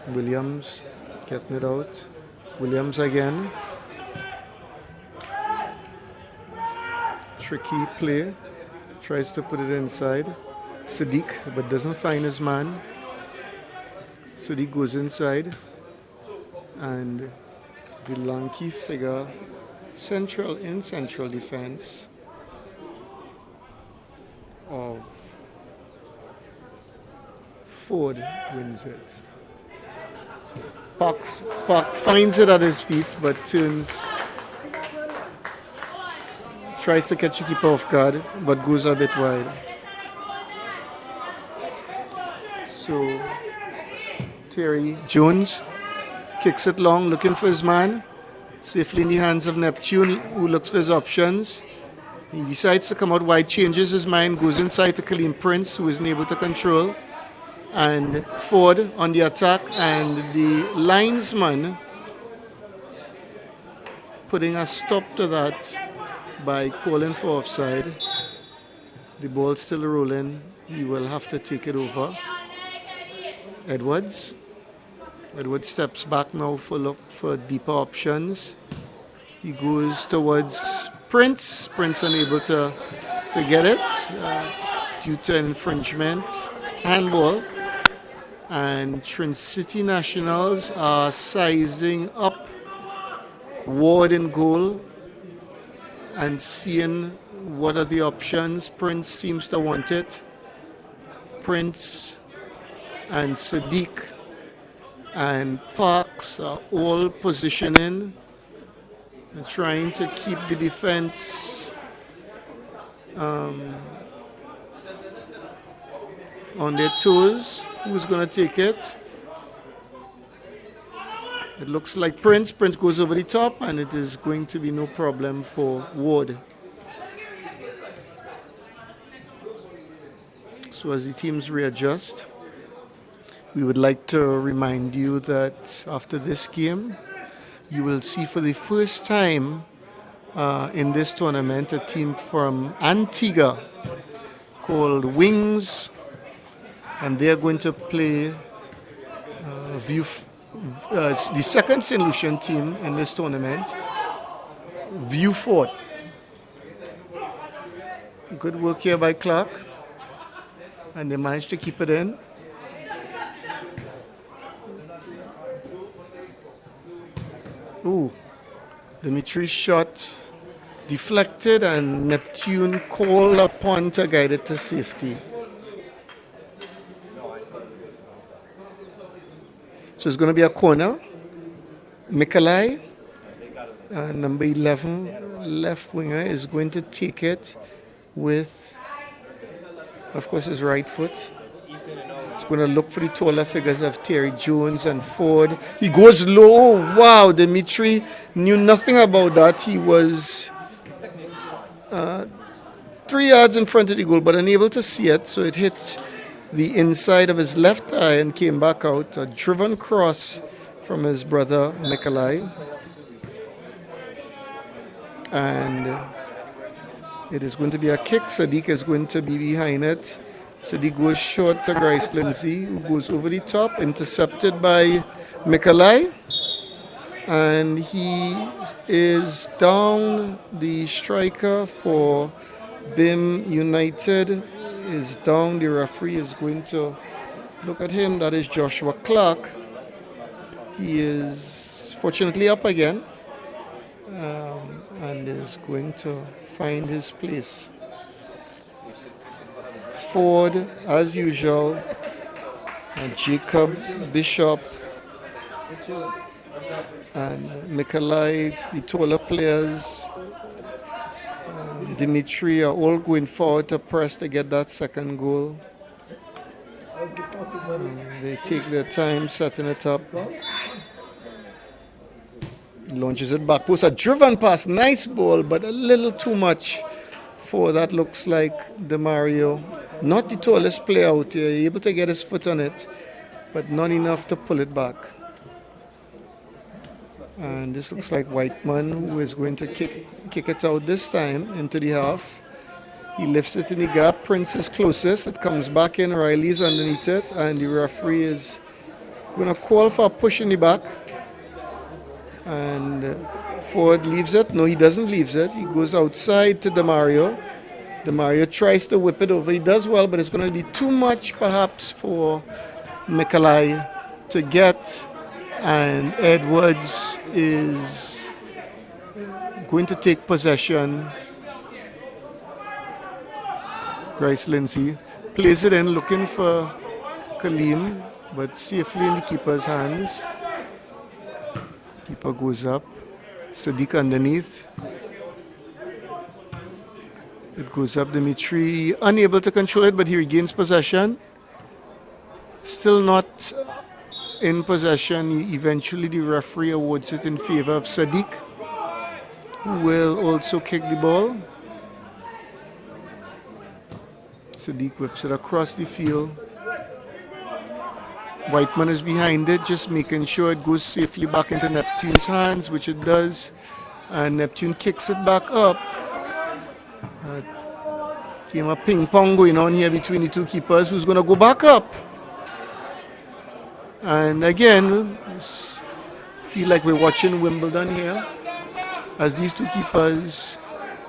Williams getting it out. Williams again. Tricky play. Tries to put it inside. Sadiq, but doesn't find his man. Sadiq goes inside, and the lanky figure, central defense of Ford wins it. Park finds it at his feet, but tries to catch the keeper off guard, but goes a bit wide. So Terry Jones kicks it long, looking for his man. Safely in the hands of Neptune, who looks for his options. He decides to come out wide, changes his mind, goes inside to Kaleem Prince, who isn't able to control. And Ford on the attack, and the linesman putting a stop to that by calling for offside. The ball's still rolling. He will have to take it over. Edwards steps back now for look for deeper options. He goes towards Prince. Prince unable to get it due to infringement. Handball. And TriniCity Nationals are sizing up Ward in goal and seeing what are the options. Prince seems to want it. Prince and Sadiq and Parks are all positioning and trying to keep the defense on their toes. Who's going to take it? It looks like Prince. Prince goes over the top, and it is going to be no problem for Ward. So as the teams readjust, we would like to remind you that after this game, you will see for the first time in this tournament a team from Antigua called Wings, and they are going to play the second St. Lucian team in this tournament, View Fort. Good work here by Clark, and they managed to keep it in. Ooh, Dimitri's shot deflected and Neptune called upon to guide it to safety. So it's going to be a corner. Mikolai, number 11, left winger, is going to take it with, of course, his right foot. He's going to look for the taller figures of Terry Jones and Ford. He goes low. Wow, Dimitri knew nothing about that. He was 3 yards in front of the goal, but unable to see it. So it hit the inside of his left eye and came back out. A driven cross from his brother Mikolai. And it is going to be a kick. Sadiq is going to be behind it. Sadiq goes short to Grace Lindsay, who goes over the top, intercepted by Mikolai. And he is down. The striker for BIM United is down. The referee is going to look at him. That is Joshua Clark. He is fortunately up again and is going to find his place. Ford, as usual, and Jacob Bishop and Mikolai, the taller players, Dimitri are all going forward to press to get that second goal. They take their time setting it up. Launches it back post. A driven pass, nice ball, but a little too much for that looks like DeMario. Not the tallest player out here, able to get his foot on it, but not enough to pull it back. And this looks like Whiteman, who is going to kick it out this time into the half. He lifts it in the gap. Prince is closest. It comes back in. Riley's underneath it. And the referee is going to call for a push in the back. And Ford leaves it. No, he doesn't leave it. He goes outside to DeMario. DeMario tries to whip it over. He does well, but it's going to be too much perhaps for Mikolai to get. And Edwards is going to take possession. Grace Lindsay plays it in, looking for Kaleem, but safely in the keeper's hands. Keeper goes up. Sadiq underneath. It goes up. Dimitri unable to control it, but he regains possession. Still not in possession. Eventually the referee awards it in favor of Sadiq, who will also kick the ball. Sadiq whips it across the field. Whiteman is behind it, just making sure it goes safely back into Neptune's hands, which it does. And Neptune kicks it back up. Came a ping pong going on here between the two keepers. Who's going to go back up? And again, feel like we're watching Wimbledon here, as these two keepers.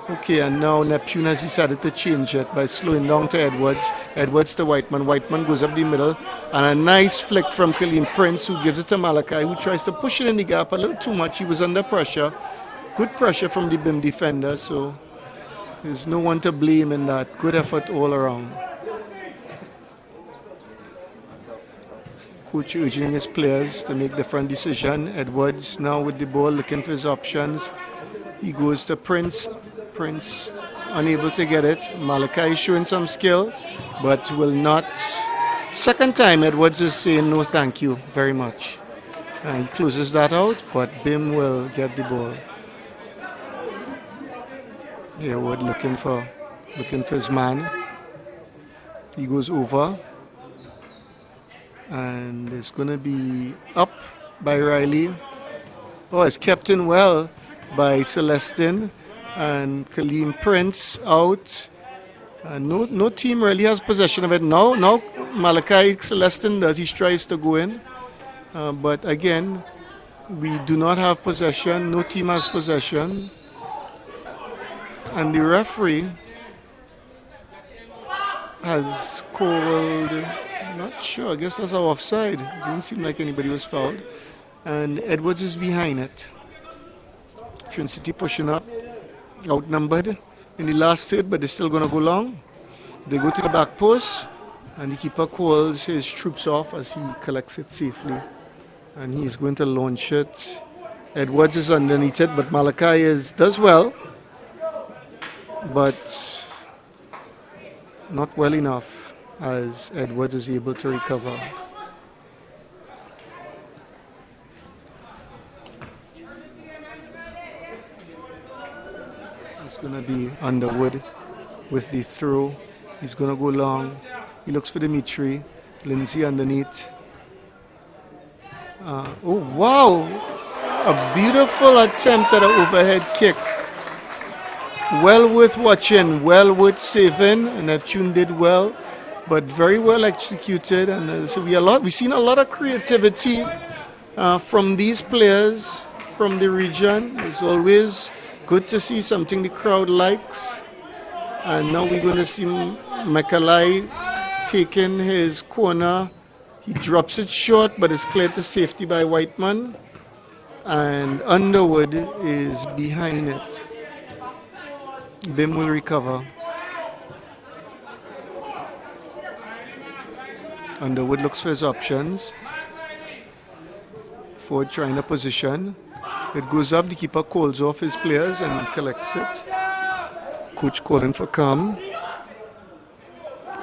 Okay, and now Neptune has decided to change it by slowing down to Edwards. Edwards to Whiteman. Whiteman goes up the middle. And a nice flick from Kaleem Prince, who gives it to Malachi, who tries to push it in the gap a little too much. He was under pressure. Good pressure from the BIM defender, so there's no one to blame in that. Good effort all around. Coach urging his players to make different decisions. Edwards now with the ball, looking for his options. He goes to Prince. Prince unable to get it. Malachi is showing some skill, but will not. Second time Edwards is saying no thank you very much. And he closes that out, but BIM will get the ball. Edward looking for his man. He goes over, and it's going to be up by Riley. Oh, it's kept in well by Celestin, and Kaleem Prince out. No team really has possession of it now. Now Malachi Celestin does. He tries to go in, but again, we do not have possession. No team has possession, and the referee has called. Not sure. I guess that's our offside. Didn't seem like anybody was fouled, and Edwards is behind it. TriniCity pushing up, outnumbered in the last third, but they're still going to go long. They go to the back post, and the keeper calls his troops off as he collects it safely. And he's going to launch it. Edwards is underneath it, but Malachi does well, but not well enough as Edwards is able to recover. It's going to be Underwood with the throw. He's going to go long. He looks for Dimitri. Lindsay underneath. Oh, wow! A beautiful attempt at an overhead kick. Well worth watching, well worth saving. And Neptune did well, but very well executed. And so we've seen a lot of creativity from these players from the region. It's always good to see something the crowd likes. And now we're going to see Macaulay taking his corner. He drops it short, but it's cleared to safety by Whiteman. And Underwood is behind it. Bim will recover. Underwood looks for his options. Ford trying to position. It goes up, the keeper calls off his players and he collects it. Coach calling for calm.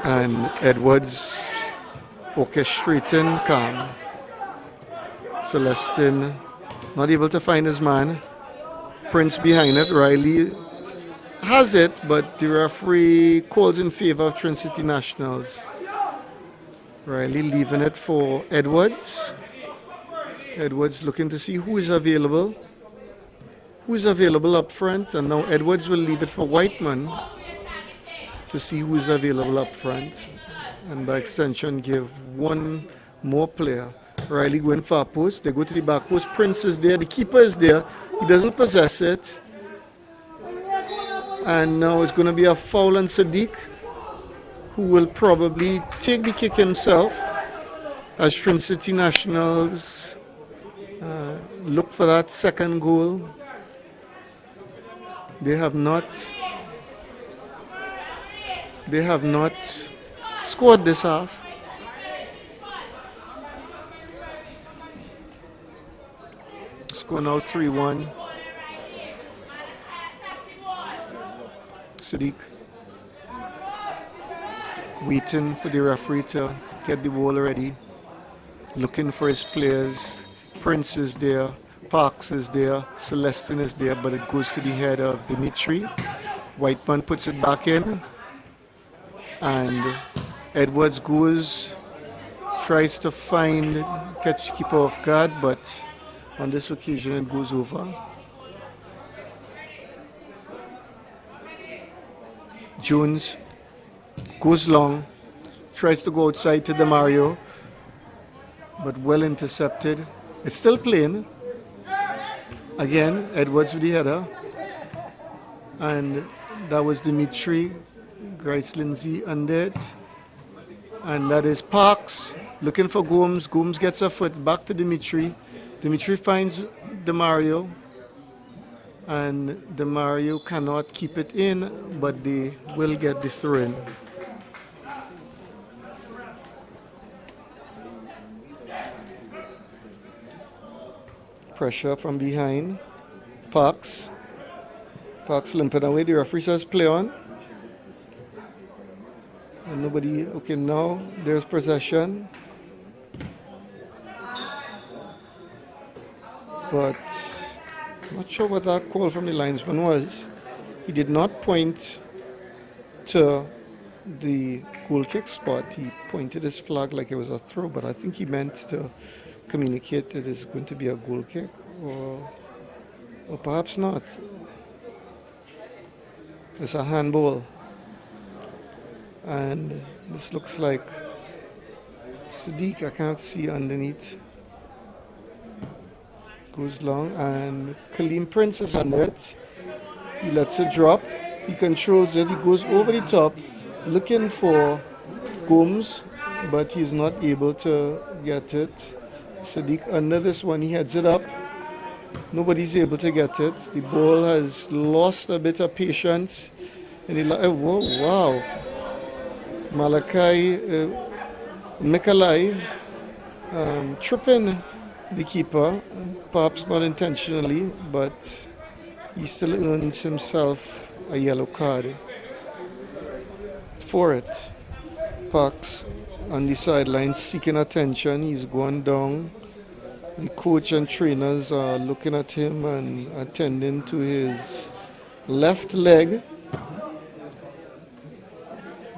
And Edwards orchestrating calm. Celestin not able to find his man. Prince behind it. Riley has it, but the referee calls in favor of TriniCity Nationals. Riley leaving it for Edwards. Edwards looking to see who is available. Who is available up front, and now Edwards will leave it for Whiteman to see who is available up front, and by extension give one more player. Riley going far post, they go to the back post. Prince is there, the keeper is there, he doesn't possess it, and now it's going to be a foul on Sadiq, who will probably take the kick himself as TriniCity Nationals look for that second goal. They have not scored this half. Score now 3-1. Sadiq waiting for the referee to get the ball ready, looking for his players. Prince is there, Parks is there, Celestin is there, but it goes to the head of Dimitri. Whiteman puts it back in, and Edwards tries to catch the keeper off guard, but on this occasion it goes over. Jones goes long, tries to go outside to DeMario, but well intercepted. It's still playing. Again, Edwards with the header. And that was Dimitri. Grace Lindsay under it. And that is Parks looking for Gomes. Gomes gets a foot back to Dimitri. Dimitri finds DeMario. And DeMario cannot keep it in, but they will get the throw in. Pressure from behind. Parks limping away. The referee says play on. And nobody, okay, now there's possession. But not sure what that call from the linesman was. He did not point to the goal kick spot. He pointed his flag like it was a throw, but I think he meant to communicate that it's going to be a goal kick, or perhaps not. It's a handball. And this looks like Sadiq, I can't see underneath. Goes long, and Kaleem Prince is under it. He lets it drop. He controls it. He goes over the top looking for Gomes, but he's not able to get it. Sadiq under this one, he heads it up. Nobody's able to get it. The ball has lost a bit of patience. And he whoa, wow. Mikalai tripping the keeper, perhaps not intentionally, but he still earns himself a yellow card for it. Parks on the sidelines seeking attention. He's going down. The coach and trainers are looking at him and attending to his left leg.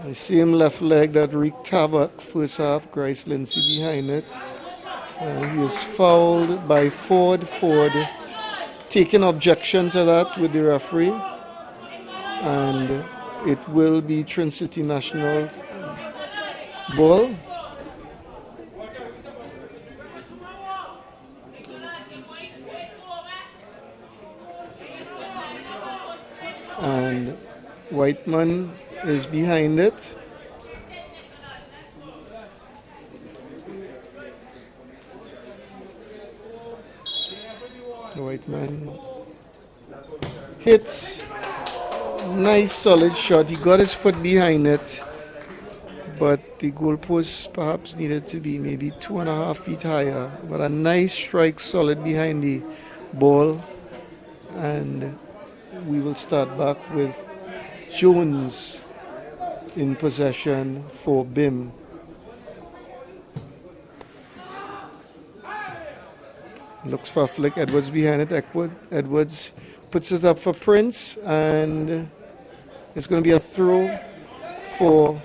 The same left leg that wreaked havoc first half. Grace Lindsay behind it. He is fouled by Ford. Ford taking objection to that with the referee. And it will be TriniCity Nationals ball. And Whiteman is behind it. The Whiteman hits. Nice solid shot. He got his foot behind it, but the goalpost perhaps needed to be maybe 2.5 feet higher. But a nice strike, solid behind the ball. And we will start back with Jones in possession for BIM. Looks for a flick. Edwards behind it. Edwards puts it up for Prince, and it's going to be a throw for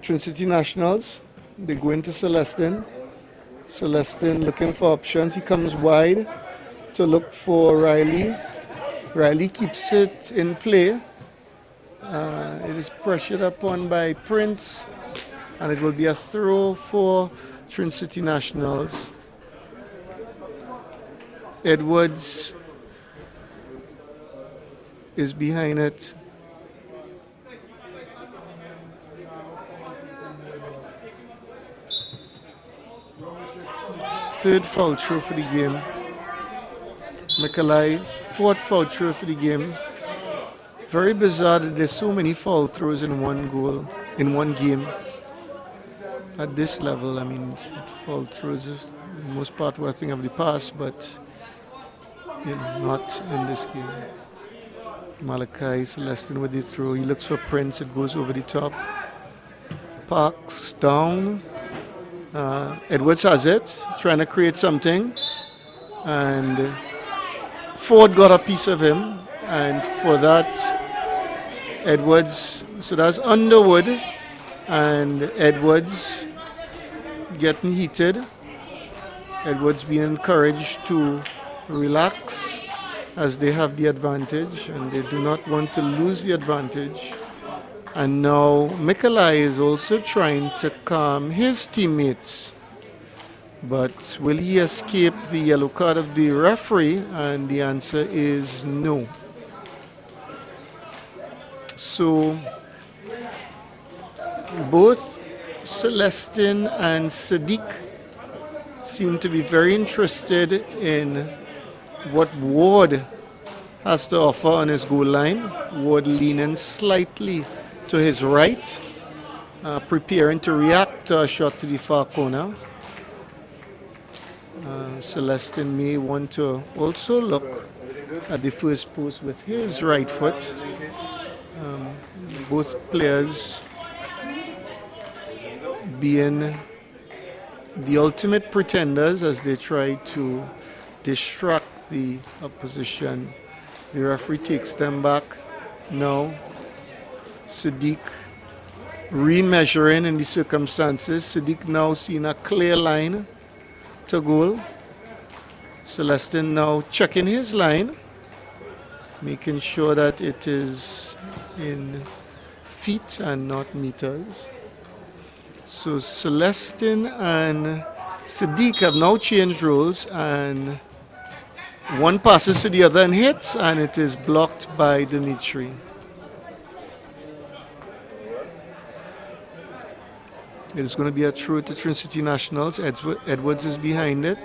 TriniCity Nationals. They go into Celestin. Celestin looking for options. He comes wide to look for Riley. Riley keeps it in play. It is pressured upon by Prince, and it will be a throw for TriniCity Nationals. Edwards is behind it. Third foul throw for the game. Mikalai, fourth foul throw for the game. Very bizarre that there's so many foul throws in one game. At this level, I mean, foul throws is the most part were a thing of the past, but not in this game. Malachi Celestin with the throw. He looks for Prince. It goes over the top. Parks down. Edwards has it, trying to create something, and Ford got a piece of him, and for that, Edwards, so that's Underwood, and Edwards getting heated. Edwards being encouraged to relax as they have the advantage, and they do not want to lose the advantage. And now Mikalai is also trying to calm his teammates. But will he escape the yellow card of the referee? And the answer is no. So both Celestin and Sadiq seem to be very interested in what Ward has to offer on his goal line. Ward leaning slightly to his right, preparing to react to a shot to the far corner. Celestin may want to also look at the first post with his right foot. Both players being the ultimate pretenders as they try to distract the opposition. The referee takes them back now. Sadiq remeasuring in the circumstances. Sadiq now seeing a clear line to goal. Celestin now checking his line, making sure that it is in feet and not meters. So Celestin and Sadiq have now changed roles, and one passes to the other and hits, and it is blocked by Dimitri. It is going to be a throw to TriniCity Nationals. Edwards is behind it.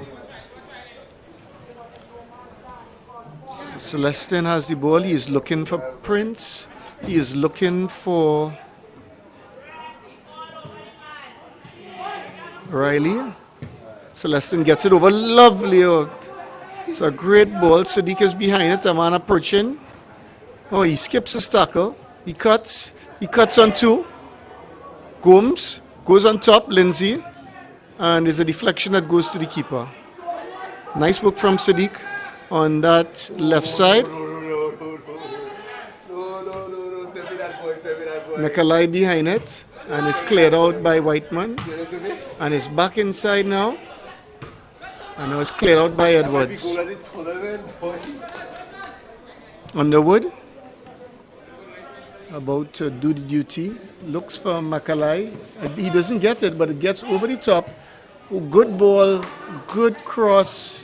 Celestin has the ball. He is looking for Prince. He is looking for Riley. Celestin gets it over. Lovely. It's a great ball. Sadiq is behind it. A man approaching. Oh, he skips his tackle. He cuts. He cuts on two. Gomes goes on top. Lindsay. And there's a deflection that goes to the keeper. Nice work from Sadiq on that left side. Nikolai behind it. And it's cleared out by Whiteman. And it's back inside now. And now it's cleared out by Edwards. Underwood, about to do the duty, looks for Macaulay. He doesn't get it, but it gets over the top. Oh, good ball, good cross,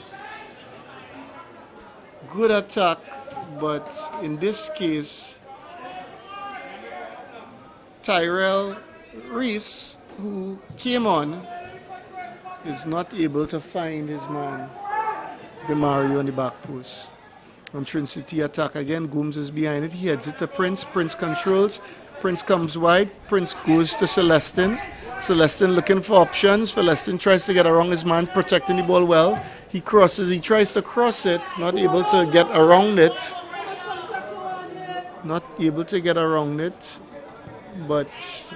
good attack, but in this case, Tyrell Reese, who came on, is not able to find his man, DeMario, on the back post. On TriniCity attack again, Gomes is behind it. He heads it to Prince. Prince controls. Prince comes wide. Prince goes to Celestin. Celestin looking for options. Celestin tries to get around his man, protecting the ball well. He crosses. He tries to cross it, not able to get around it. Not able to get around it. But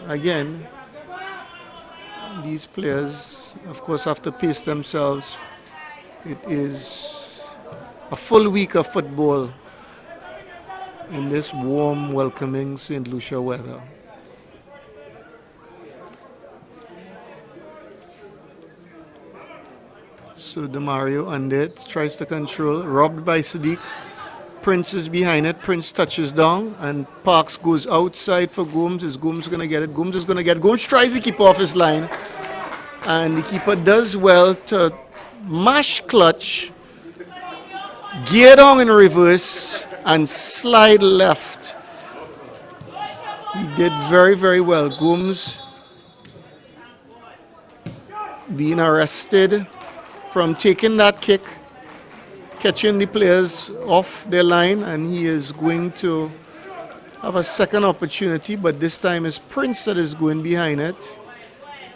again, these players, of course, have to pace themselves. It is a full week of football in this warm, welcoming St. Lucia weather. So DeMario under it, tries to control, robbed by Sadiq. Prince is behind it. Prince touches down, and Parks goes outside for Gomes. Is Gomes going to get it? Gomes is going to get it. Gomes tries to keep off his line, and the keeper does well to mash clutch, gear down in reverse, and slide left. He did very, very well. Gomes being arrested from taking that kick, catching the players off their line, and he is going to have a second opportunity, but this time it's Prince that is going behind it.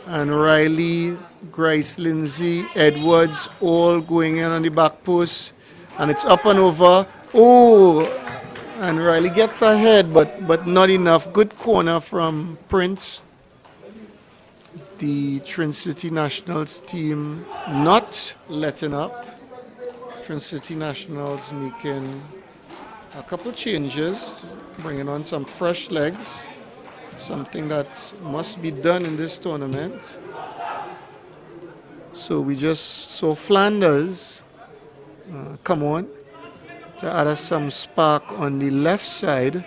And Riley, Grice, Lindsay, Edwards all going in on the back post, and it's up and over. Oh, and Riley gets ahead, but not enough. Good corner from Prince. The TriniCity Nationals team not letting up. TriniCity Nationals making a couple changes, bringing on some fresh legs, something that must be done in this tournament. So we just saw Flanders come on to add us some spark on the left side.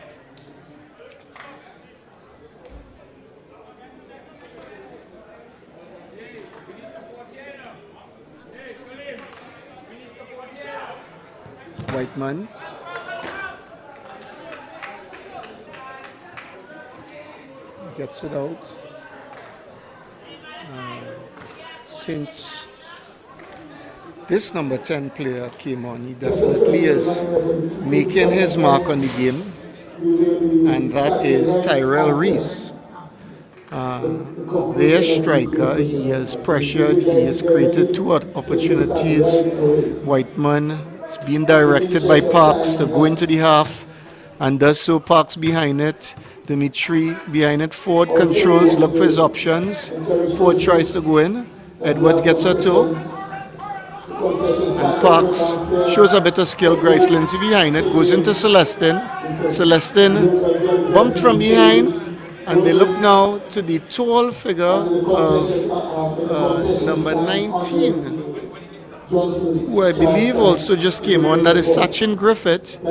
Whiteman. Gets it out. Since this number 10 player came on, he definitely is making his mark on the game, and that is Tyrell Reese. Their striker, he has pressured, he has created two opportunities. Whiteman is being directed by Parks to go into the half, and does so. Parks behind it. Dimitri behind it. Ford controls, look for his options. Ford tries to go in. Edwards gets a toe. And Parks shows a bit of skill. Grice Lindsay behind it. Goes into Celestin. Celestin bumped from behind, and they look now to the tall figure of number 19, who I believe also just came on. That is Sachin Griffith,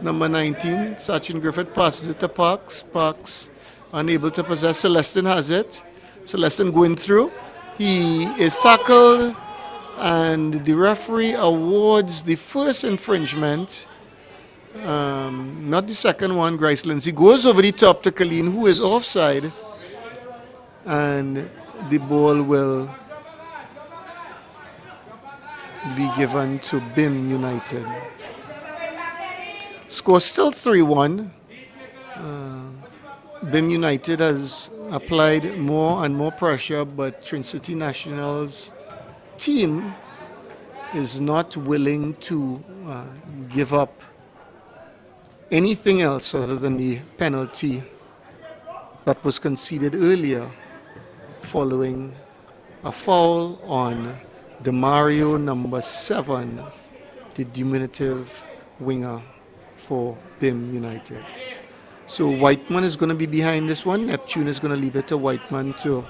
number 19. Sachin Griffith passes it to Parks. Parks unable to possess. Celestin has it. Celestin going through. He is tackled, and the referee awards the first infringement. Not the second one. Grace Lindsay goes over the top to Colleen, who is offside, and the ball will be given to BIM United. Score still 3-1. BIM United has applied more and more pressure, but TriniCity Nationals team is not willing to give up anything else other than the penalty that was conceded earlier following a foul on Demario, number 7, the diminutive winger for BIM United. So Whiteman is going to be behind this one. Neptune is going to leave it to Whiteman to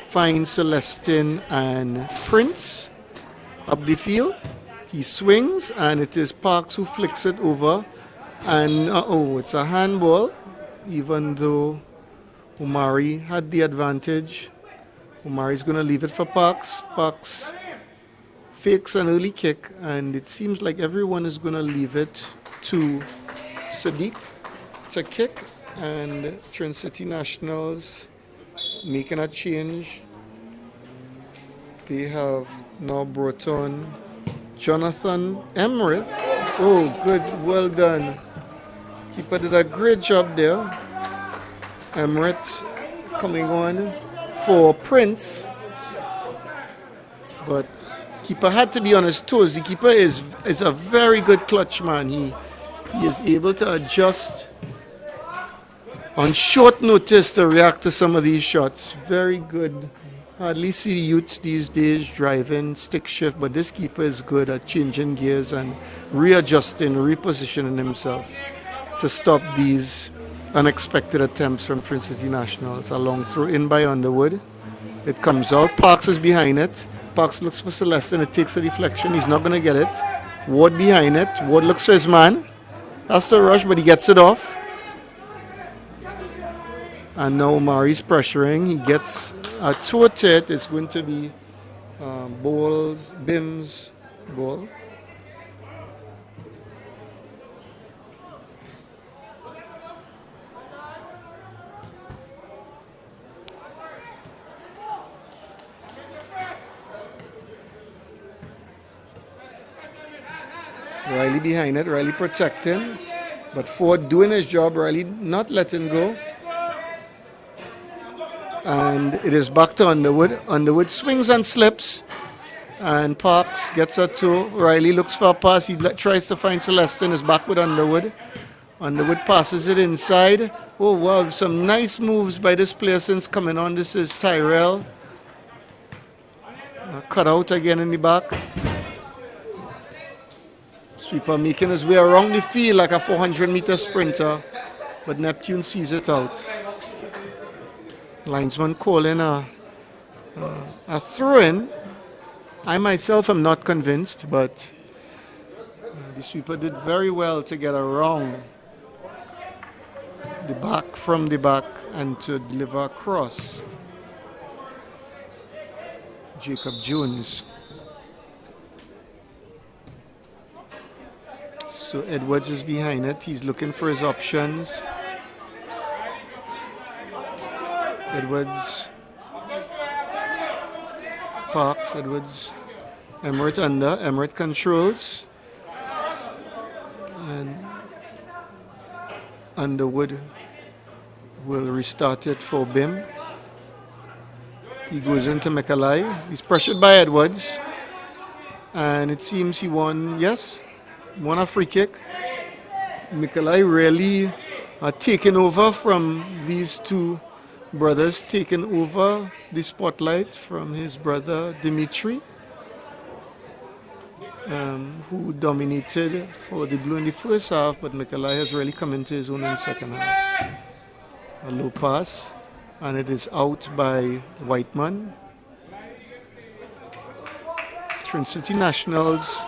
find Celestin and Prince up the field. He swings, and it is Parks who flicks it over. And it's a handball, even though Omari had the advantage. Omari's going to leave it for Parks. Parks fakes an early kick, and it seems like everyone is going to leave it to Sadiq to kick. And TriniCity Nationals making a change. They have now brought on Jonathan Emmerich. Oh, good, well done. Keeper did a great job there. Emmerich coming on for Prince. But keeper had to be on his toes. The keeper is a very good clutch man. He is able to adjust on short notice to react to some of these shots. Very good. Hardly see youths these days driving stick shift, but this keeper is good at changing gears and readjusting, repositioning himself to stop these unexpected attempts from TriniCity Nationals. A long throw in by Underwood. It comes out. Parks is behind it. Parks looks for Celestin. It takes a deflection. He's not going to get it. Ward behind it. Ward looks for his man. Has to rush, but he gets it off. And now Omari's pressuring. He gets a toe to it. It's going to be BIM's ball. Riley behind it. Riley protecting. But Ford doing his job. Riley not letting go. And it is back to Underwood. Underwood swings and slips. And Parks gets a toe. Riley looks for a pass. He tries to find Celestin. Is back with Underwood. Underwood passes it inside. Oh, wow. Some nice moves by this player since coming on. This is Tyrell. Cut out again in the back. Sweeper making his way around the field like a 400-meter sprinter. But Neptune sees it out. Linesman calling a throw-in. I myself am not convinced, but the sweeper did very well to get around the back from the back and to deliver across. Jacob Jones. So Edwards is behind it. He's looking for his options. Edwards, Parks, Edwards, Emmerich under, Emmerich controls, and Underwood will restart it for BIM. He goes into McAlay. He's pressured by Edwards, and it seems he won a free kick. McAlay really taken over from these two brothers, taken over the spotlight from his brother Dimitri. who dominated for the Blue in the first half, but Nikolai has really come into his own in the second half. A low pass, and it is out by Whiteman. TriniCity Nationals,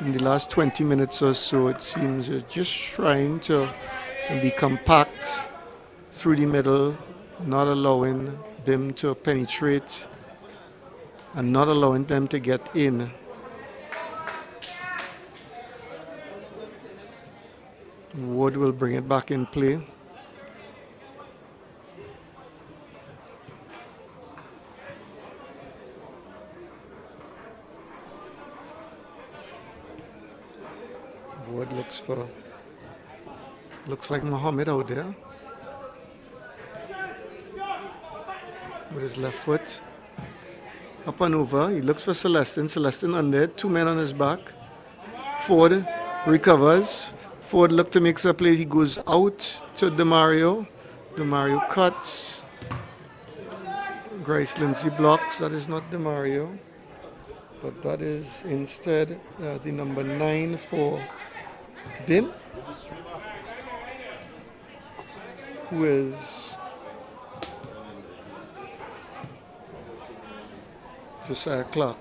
in the last 20 minutes or so, it seems, are just trying to be compact through the middle, not allowing them to penetrate and not allowing them to get in. Wood will bring it back in play. Wood looks like Mohammed out there with his left foot. Up and over, he looks for Celestin. Celestin under it, 2 men on his back. Ford recovers. Ford looks to make a play. He goes out to DeMario. DeMario cuts. Grace Lindsay blocks. That is not DeMario, but that is instead the number 9 for Bim, who is Josiah Clark.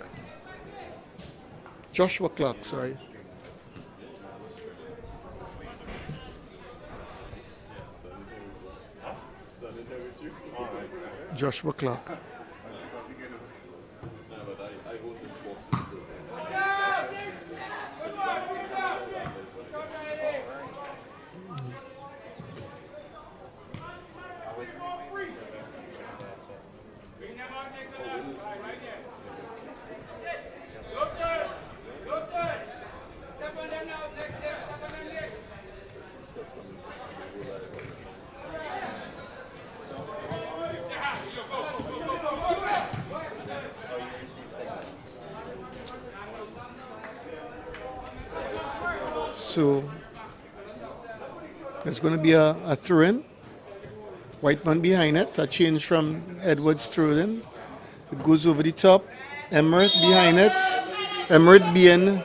Joshua Clark, sorry. Joshua Clark. So there's going to be a throw-in. Whiteman behind it. A change from Edwards throw-in. It goes over the top. Emmerich behind it. Emmerich being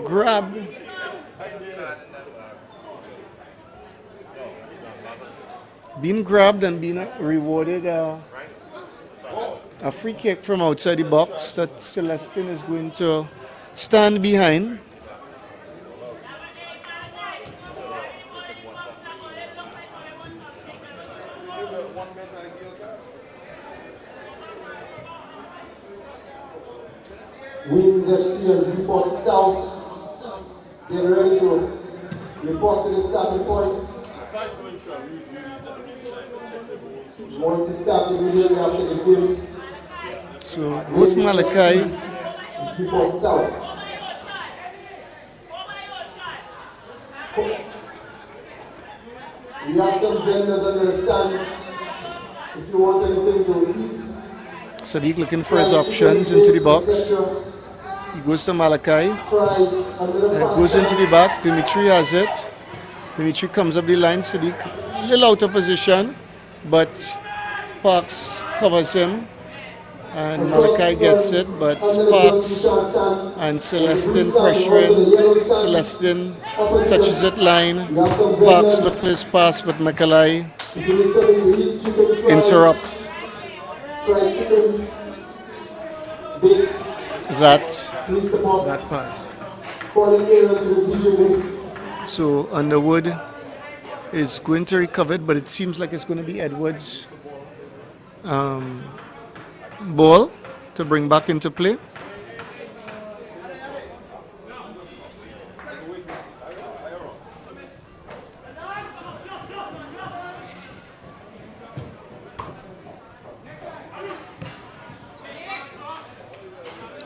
grabbed. Being grabbed and being rewarded a free kick from outside the box that Celestin is going to stand behind. Wings FC has report south. Get ready to report to the starting point. We want to start immediately after this game. So both Malachi report south. We have some vendors on the stands. If you want anything to eat. Sadiq looking for his options into the box. He goes to Malachi. Goes into the back. Dimitri has it. Dimitri comes up the line. Sadiq a little out of position, but Parks covers him. And Malachi gets it, but Sparks and Celestin pressuring. Celestin touches that line. Parks looks for his pass, but Macaulay interrupts that pass. So Underwood is going to recover it, but it seems like it's going to be Edwards' ball to bring back into play.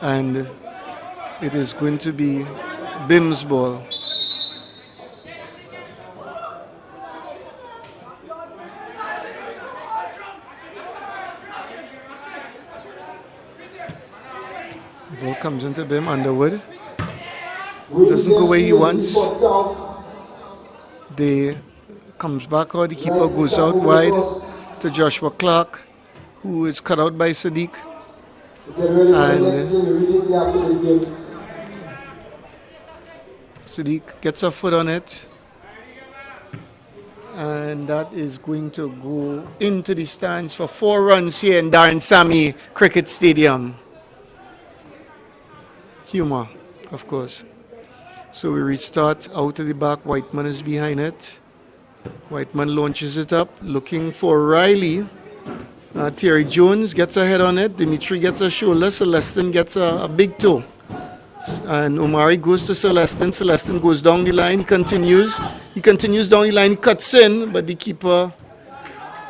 And it is going to be Bim's ball. Ball comes into Bim. Underwood doesn't go where he wants. They comes back out. The keeper goes out wide to Joshua Clark, who is cut out by Sadiq. Get ready for the And next game immediately after this game. Sadiq gets a foot on it. And that is going to go into the stands for 4 runs here in Darren Sammy Cricket Stadium. Humor, of course. So we restart out of the back. Whiteman is behind it. Whiteman launches it up, looking for Riley. Terry Jones gets a head on it. Dimitri gets a shoulder. Celestin gets a big toe. And Omari goes to Celestin. Celestin goes down the line. He continues down the line. He cuts in, but the keeper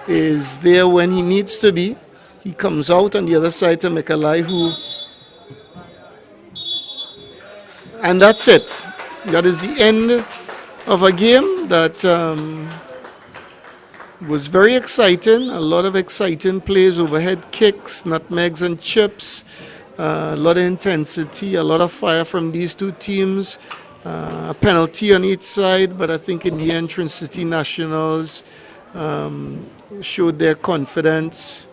is there when he needs to be. He comes out on the other side to Mekalai, and that's it. That is the end of a game that was very exciting. A lot of exciting plays, overhead kicks, nutmegs and chips. A lot of intensity, a lot of fire from these two teams. A penalty on each side, but I think in the end, TriniCity Nationals showed their confidence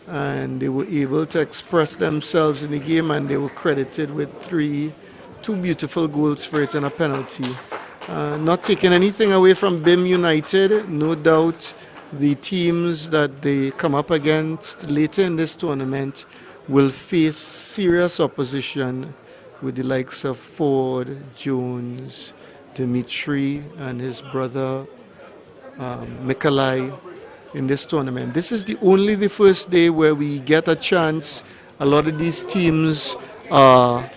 and they were able to express themselves in the game, and they were credited with two beautiful goals for it and a penalty. Not taking anything away from BIM United, no doubt the teams that they come up against later in this tournament will face serious opposition with the likes of Ford, Jones, Dimitri, and his brother Mikalai in this tournament. This is only the first day where we get a chance. A lot of these teams are